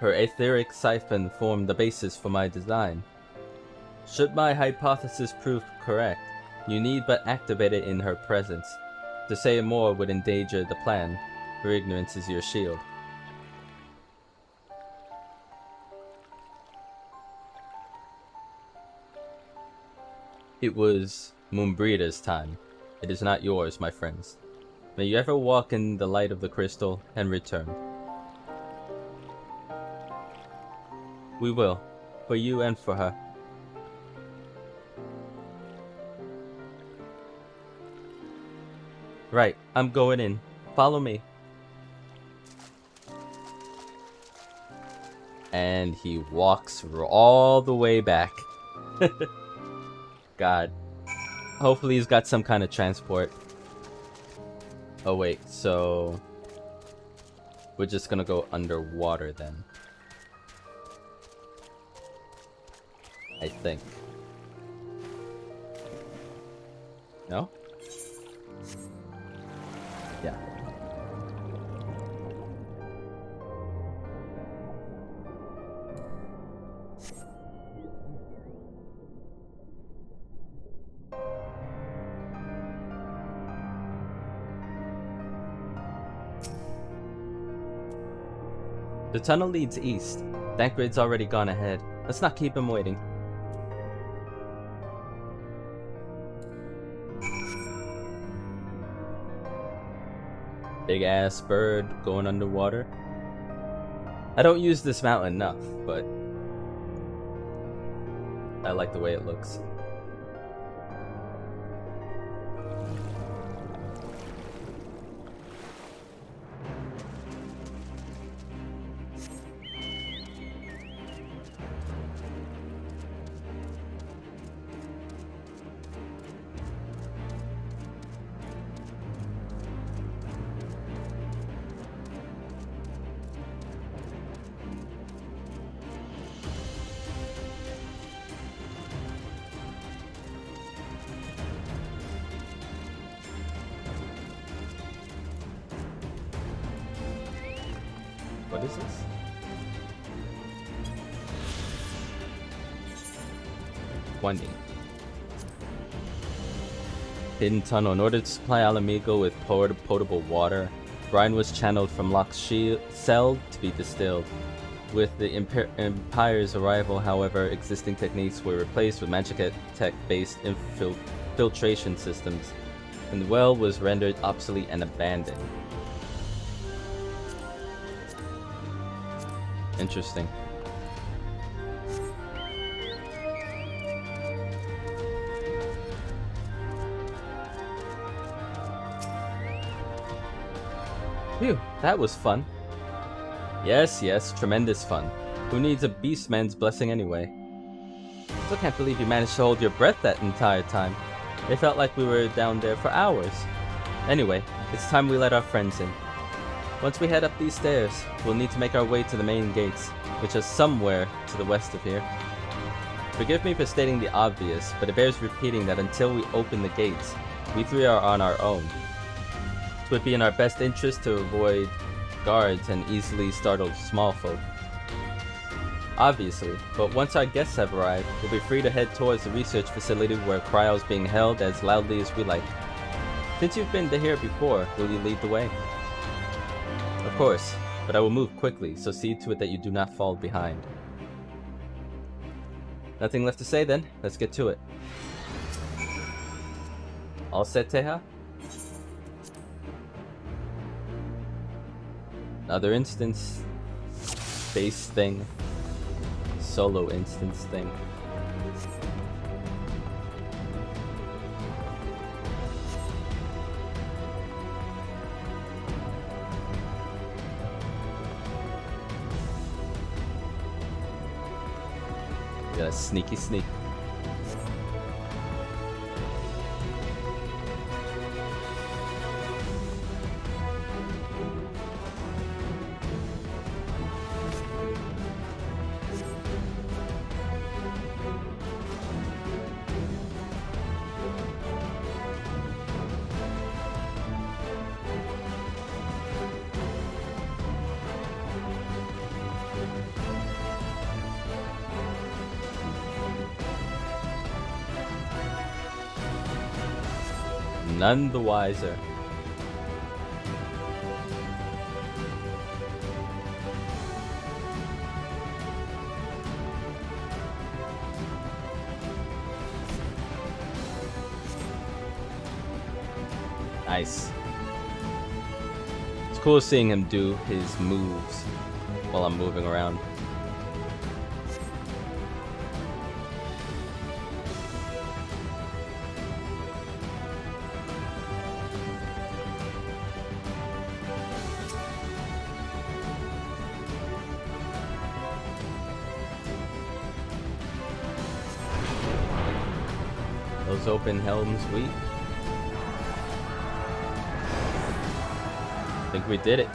Her etheric siphon formed the basis for my design. Should my hypothesis prove correct, you need but activate it in her presence. To say more would endanger the plan, for ignorance is your shield. It was Moonbreeder's time. It is not yours, my friends. May you ever walk in the light of the crystal and return. We will, for you and for her. Right, I'm going in. Follow me. And he walks all the way back. God. Hopefully he's got some kind of transport. Oh wait, so... we're just gonna go underwater then. I think. No? Yeah. The tunnel leads east. Dankbraid's already gone ahead. Let's not keep him waiting. Big ass bird going underwater. I don't use this mount enough, but I like the way it looks. What is this? Wendy. Hidden tunnel. In order to supply Mhigo with potable water, brine was channeled from Locke's cell to be distilled. With the Empire's arrival, however, existing techniques were replaced with Magitech-based filtration systems, and the well was rendered obsolete and abandoned. Interesting. Phew, that was fun. Yes, yes, tremendous fun. Who needs a beastman's blessing anyway? Still can't believe you managed to hold your breath that entire time. It felt like we were down there for hours. Anyway, it's time we let our friends in. Once we head up these stairs, we'll need to make our way to the main gates, which are somewhere to the west of here. Forgive me for stating the obvious, but it bears repeating that until we open the gates, we three are on our own. It would be in our best interest to avoid guards and easily startled small folk. Obviously, but once our guests have arrived, we'll be free to head towards the research facility where cryo is being held as loudly as we like. Since you've been to here before, will you lead the way? Of course, but I will move quickly, so see to it that you do not fall behind. Nothing left to say then. Let's get to it. All set, Teha? Another instance. Base thing. Solo instance thing. Got a sneaky sneak. None the wiser. Nice. It's cool seeing him do his moves while I'm moving around. Those open helms weak. I think we did it.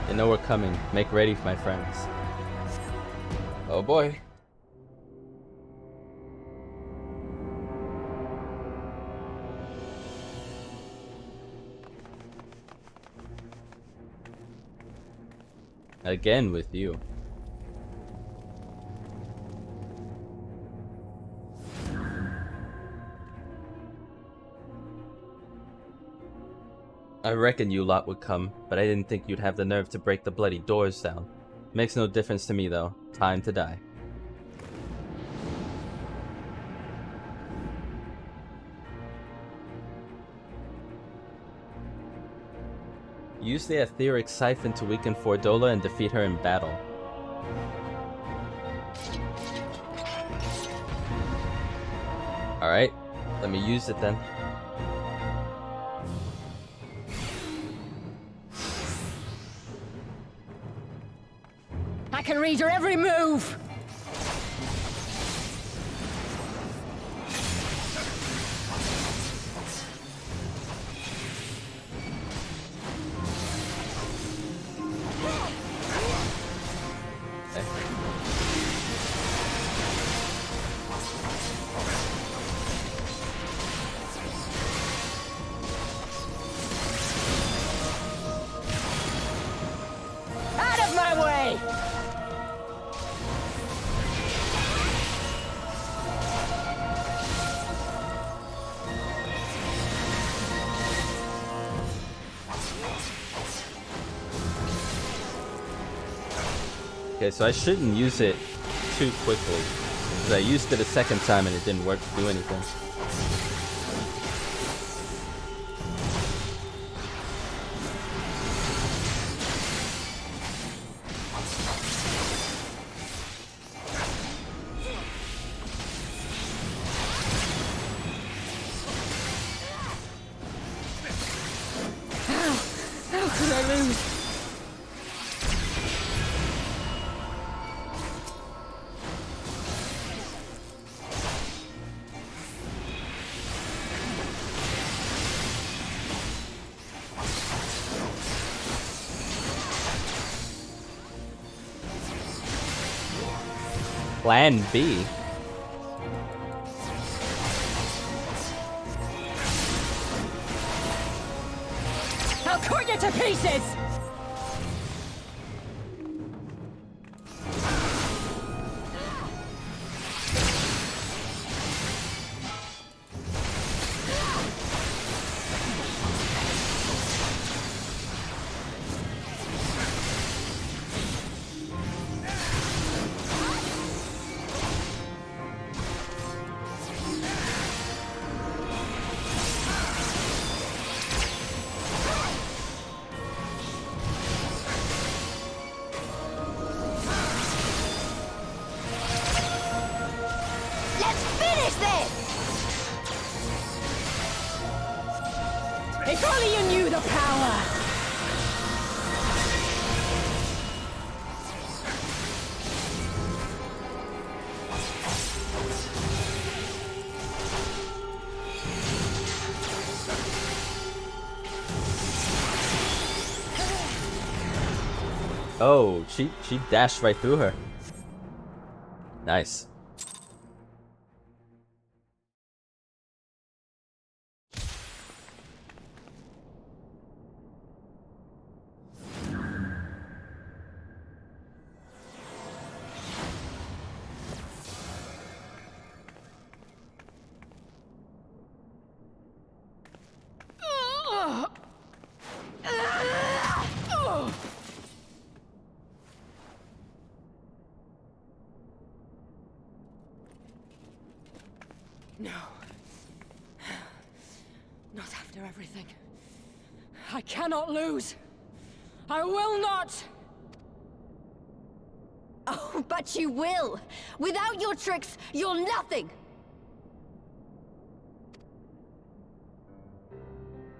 They know we're coming. Make ready, my friends. Oh boy. Again with you. I reckon you lot would come, but I didn't think you'd have the nerve to break the bloody doors down. Makes no difference to me though. Time to die. Use the etheric siphon to weaken Fordola and defeat her in battle. Alright, let me use it then. can read your every move! Out of my way! Okay, so I shouldn't use it too quickly. Because I used it a second time and it didn't work to do anything. How could I lose? Plan B. I'll cut you to pieces! Let's finish this! If only you knew the power! Oh, she dashed right through her. Nice. No. Not after everything. I cannot lose. I will not! Oh, but you will! Without your tricks, you're nothing!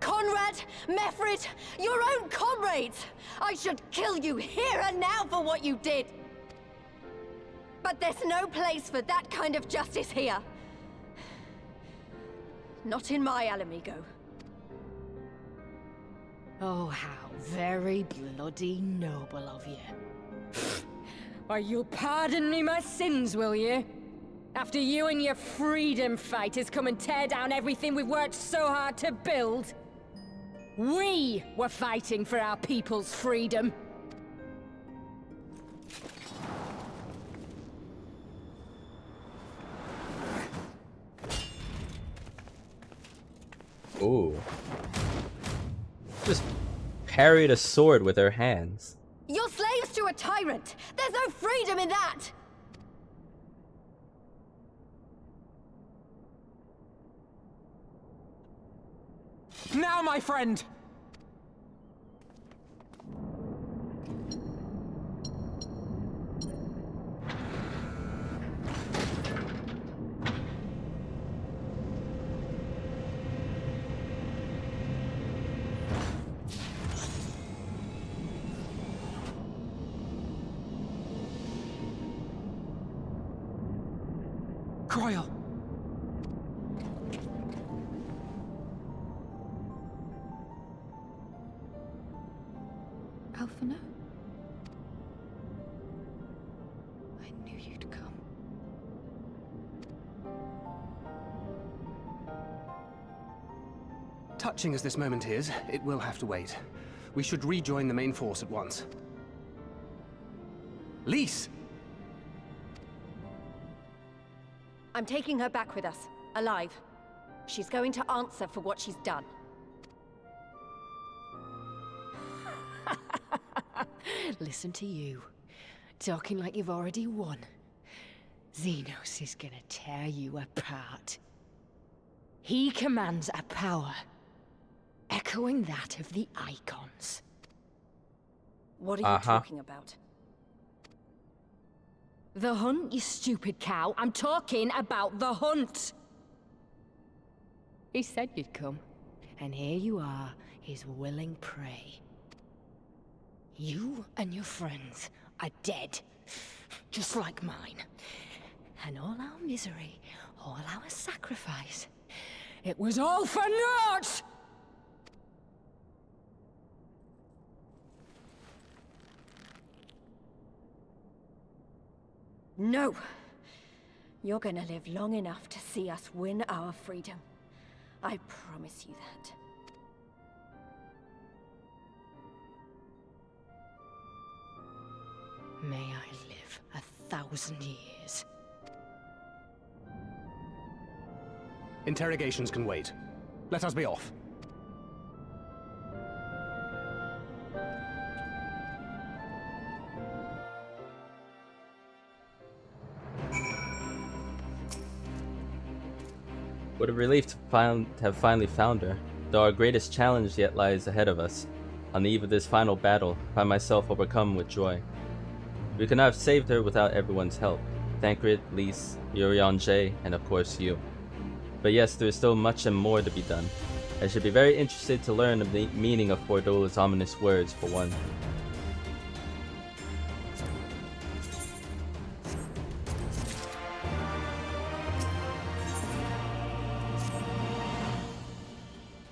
Conrad, Mefrid, your own comrades! I should kill you here and now for what you did! But there's no place for that kind of justice here. Not in my Mhigo. Oh, how very bloody noble of you. Why, you'll pardon me my sins, will you? After you and your freedom fighters come and tear down everything we've worked so hard to build? We were fighting for our people's freedom. Ooh. Just parried a sword with her hands. You're slaves to a tyrant! There's no freedom in that! Now, my friend! Cryle! Alphino? I knew you'd come. Touching as this moment is, it will have to wait. We should rejoin the main force at once. Lise! I'm taking her back with us, alive. She's going to answer for what she's done. Listen to you. Talking like you've already won. Xenos is gonna tear you apart. He commands a power echoing that of the Icons. What are you talking about? The hunt, you stupid cow. I'm talking about the hunt! He said you'd come, and here you are, his willing prey. You and your friends are dead, just like mine. And all our misery, all our sacrifice, it was all for naught! No! You're gonna live long enough to see us win our freedom. I promise you that. May I live 1,000 years. Interrogations can wait. Let us be off. What a relief to have finally found her, though our greatest challenge yet lies ahead of us. On the eve of this final battle, I find myself overcome with joy. We could not have saved her without everyone's help. Thancred, Lise, Urianger, and of course you. But yes, there is still much and more to be done. I should be very interested to learn the meaning of Bordola's ominous words, for one.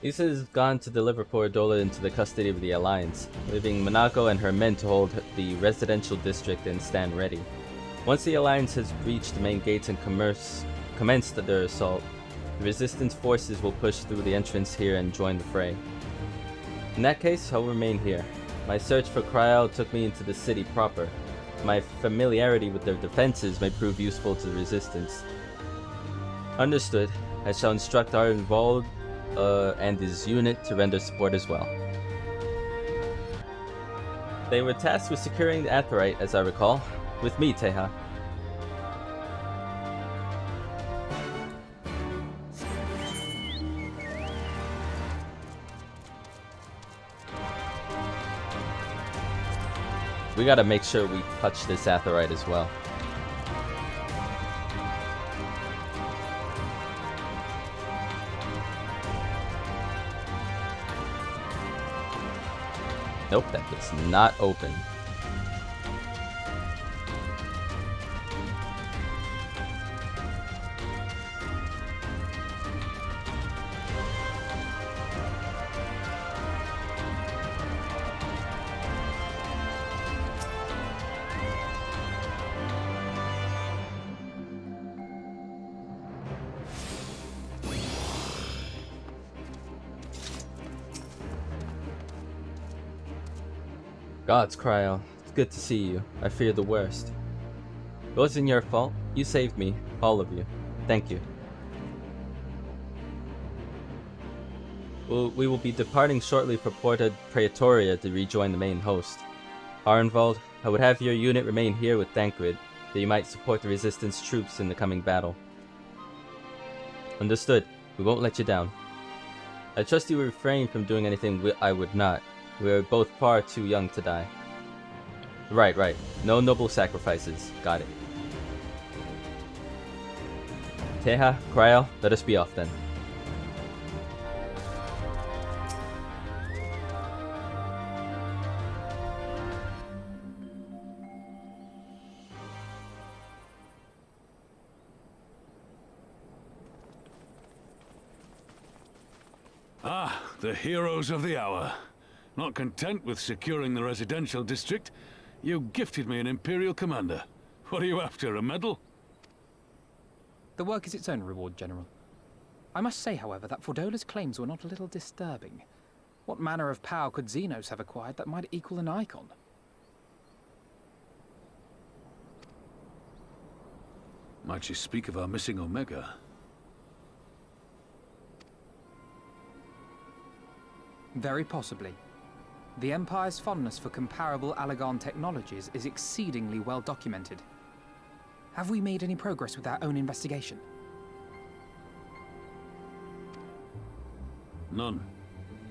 Lisa has gone to deliver Bordola into the custody of the Alliance, leaving Mhigo and her men to hold the residential district and stand ready. Once the Alliance has breached the main gates and commenced their assault, the Resistance forces will push through the entrance here and join the fray. In that case, I'll remain here. My search for Cryle took me into the city proper. My familiarity with their defenses may prove useful to the Resistance. Understood. I shall instruct our involved and his unit to render support as well. They were tasked with securing the Aetheryte, as I recall. With me, Teha. We gotta make sure we touch this Aetheryte as well. Nope, that does not open. Gods, Cryle. It's good to see you. I fear the worst. It wasn't your fault. You saved me. All of you. Thank you. We will be departing shortly for Porta Praetoria to rejoin the main host. Arnvald, I would have your unit remain here with Thancred, that you might support the Resistance troops in the coming battle. Understood. We won't let you down. I trust you will refrain from doing anything I would not. We are both far too young to die. Right. No noble sacrifices. Got it. Teha, Cryle, let us be off then. Ah, the heroes of the hour. Not content with securing the residential district, you gifted me an Imperial commander. What are you after, a medal? The work is its own reward, General. I must say, however, that Fordola's claims were not a little disturbing. What manner of power could Xenos have acquired that might equal an icon? Might she speak of our missing Omega? Very possibly. The Empire's fondness for comparable Allagan technologies is exceedingly well documented. Have we made any progress with our own investigation? None.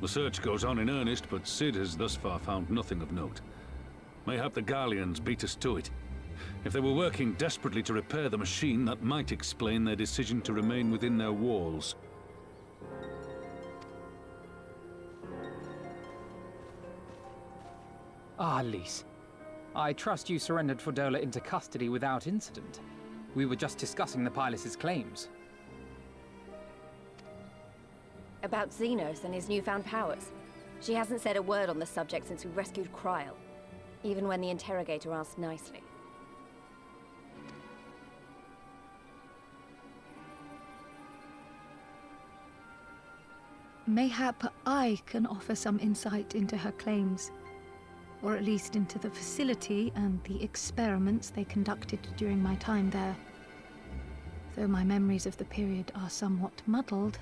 The search goes on in earnest, but Cid has thus far found nothing of note. Mayhap the Garleans beat us to it. If they were working desperately to repair the machine, that might explain their decision to remain within their walls. Ah, Lys. I trust you surrendered Fordola into custody without incident. We were just discussing the pilot's claims. About Xenos and his newfound powers. She hasn't said a word on the subject since we rescued Kryl, even when the interrogator asked nicely. Mayhap I can offer some insight into her claims, or at least into the facility and the experiments they conducted during my time there. Though my memories of the period are somewhat muddled,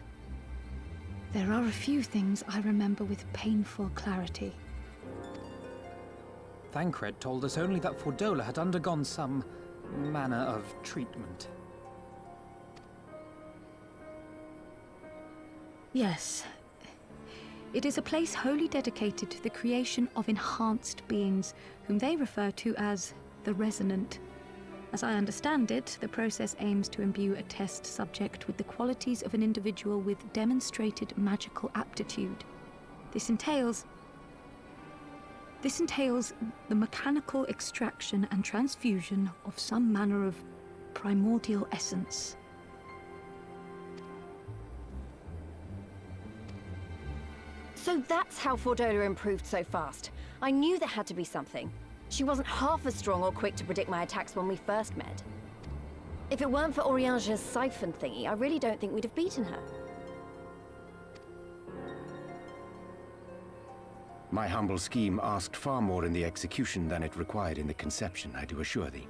there are a few things I remember with painful clarity. Thancred told us only that Fordola had undergone some manner of treatment. Yes. It is a place wholly dedicated to the creation of enhanced beings, whom they refer to as the Resonant. As I understand it, the process aims to imbue a test subject with the qualities of an individual with demonstrated magical aptitude. This entails the mechanical extraction and transfusion of some manner of primordial essence. So that's how Fordola improved so fast. I knew there had to be something. She wasn't half as strong or quick to predict my attacks when we first met. If it weren't for Oriange's siphon thingy, I really don't think we'd have beaten her. My humble scheme asked far more in the execution than it required in the conception, I do assure thee.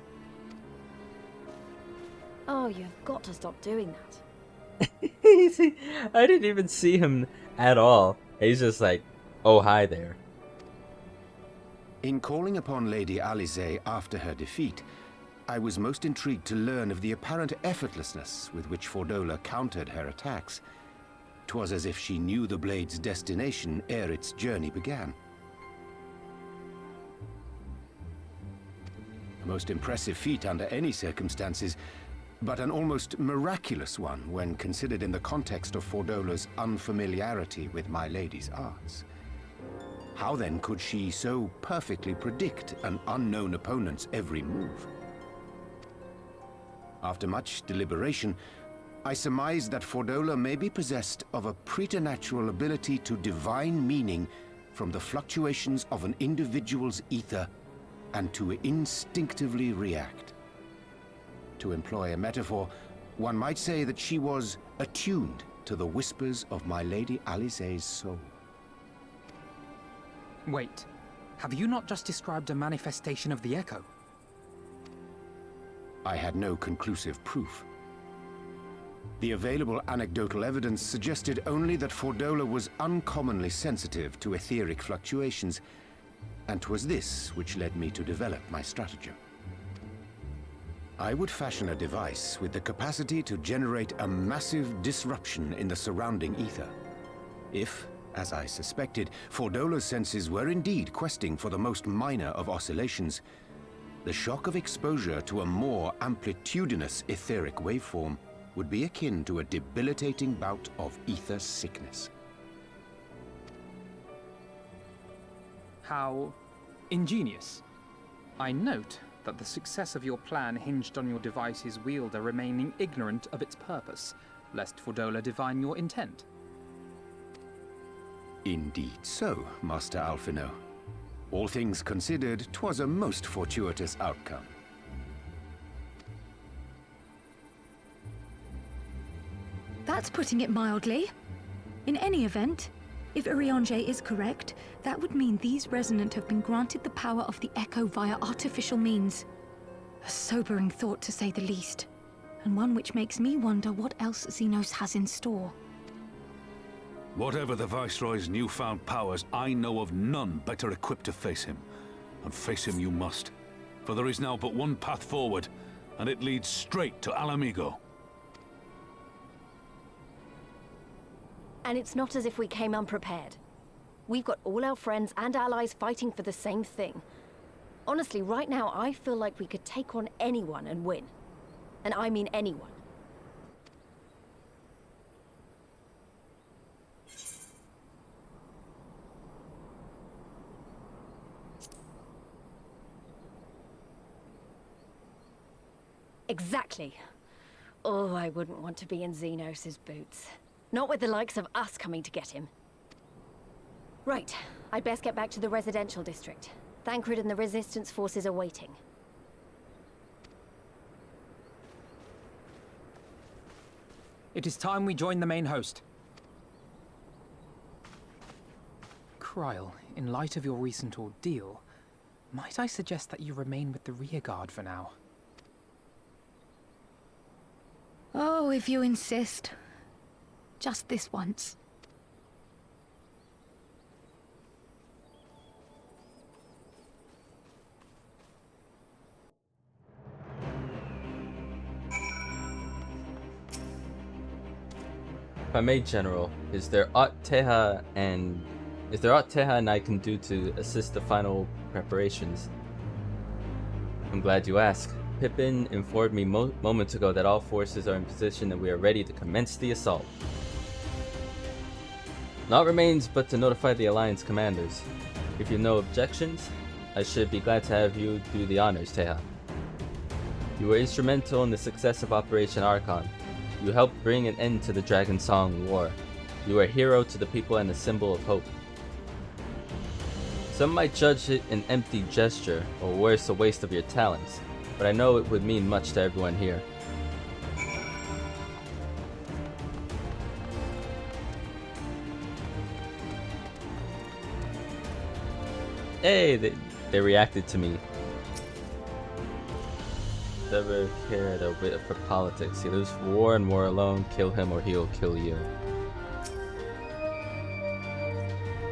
Oh, you've got to stop doing that. I didn't even see him at all. He's just like, oh, hi there. In calling upon Lady Alisaie after her defeat, I was most intrigued to learn of the apparent effortlessness with which Fordola countered her attacks. 'Twas as if she knew the blade's destination ere its journey began. A most impressive feat under any circumstances, but an almost miraculous one when considered in the context of Fordola's unfamiliarity with my lady's arts. How then could she so perfectly predict an unknown opponent's every move? After much deliberation, I surmised that Fordola may be possessed of a preternatural ability to divine meaning from the fluctuations of an individual's ether and to instinctively react. To employ a metaphor, one might say that she was attuned to the whispers of my Lady Alisaie's soul. Wait, have you not just described a manifestation of the Echo? I had no conclusive proof. The available anecdotal evidence suggested only that Fordola was uncommonly sensitive to etheric fluctuations, and 'twas this which led me to develop my stratagem. I would fashion a device with the capacity to generate a massive disruption in the surrounding ether. If, as I suspected, Fordola's senses were indeed questing for the most minor of oscillations, the shock of exposure to a more amplitudinous etheric waveform would be akin to a debilitating bout of ether sickness. How ingenious. I note that the success of your plan hinged on your device's wielder remaining ignorant of its purpose, lest Fordola divine your intent. Indeed so, Master Alphino. All things considered, 'twas a most fortuitous outcome. That's putting it mildly. In any event, if Urianger is correct, that would mean these Resonant have been granted the power of the Echo via artificial means. A sobering thought, to say the least, and one which makes me wonder what else Xenos has in store. Whatever the Viceroy's newfound powers, I know of none better equipped to face him. And face him you must. For there is now but one path forward, and it leads straight to Mhigo. And it's not as if we came unprepared. We've got all our friends and allies fighting for the same thing. Honestly, right now, I feel like we could take on anyone and win. And I mean anyone. Exactly. Oh, I wouldn't want to be in Xenos' boots. Not with the likes of us coming to get him. Right, I'd best get back to the residential district. Thancred and the Resistance forces are waiting. It is time we join the main host. Kryl, in light of your recent ordeal, might I suggest that you remain with the rearguard for now? Oh, if you insist. Just this once. If I may, General, is there aught Teha and I can do to assist the final preparations? I'm glad you asked. Pippin informed me moments ago that all forces are in position and we are ready to commence the assault. Naught remains but to notify the Alliance commanders. If you have no objections, I should be glad to have you do the honors, Teha. You were instrumental in the success of Operation Archon. You helped bring an end to the Dragon Song War. You are a hero to the people and a symbol of hope. Some might judge it an empty gesture, or worse, a waste of your talents, but I know it would mean much to everyone here. Hey, they reacted to me. Never cared a bit for politics. He lives for war and war alone. Kill him or he'll kill you.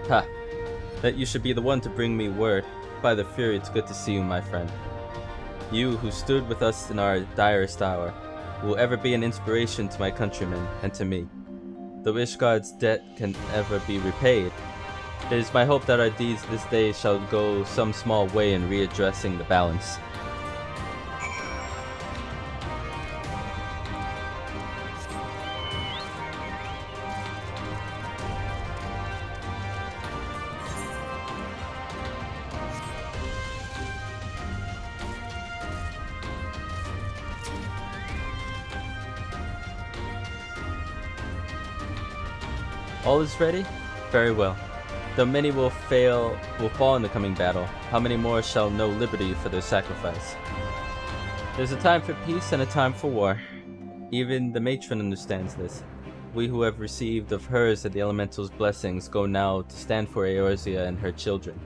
Ha! That you should be the one to bring me word. By the Fury, it's good to see you, my friend. You, who stood with us in our direst hour, will ever be an inspiration to my countrymen and to me. The Ishgard's debt can ever be repaid. It is my hope that our deeds this day shall go some small way in readdressing the balance. All is ready? Very well. Though many will fall in the coming battle, how many more shall know liberty for their sacrifice? There's a time for peace and a time for war. Even the matron understands this. We who have received of hers and the elemental's blessings go now to stand for Eorzea and her children.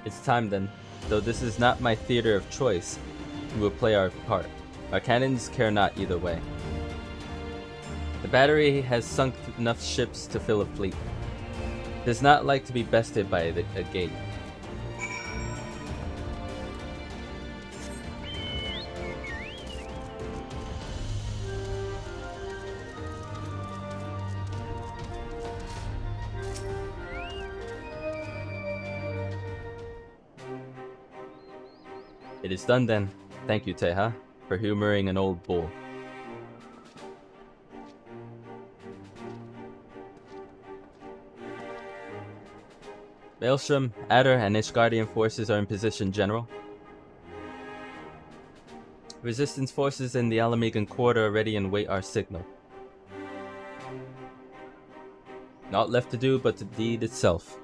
It's time then. Though this is not my theater of choice, we will play our part. Our cannons care not either way. The battery has sunk enough ships to fill a fleet. It does not like to be bested by a gate. It is done then. Thank you, Teha, for humoring an old bull. Maelstrom, Adder, and Ishgardian forces are in position, General. Resistance forces in the Alamegan quarter are ready and wait our signal. Naught left to do but the deed itself.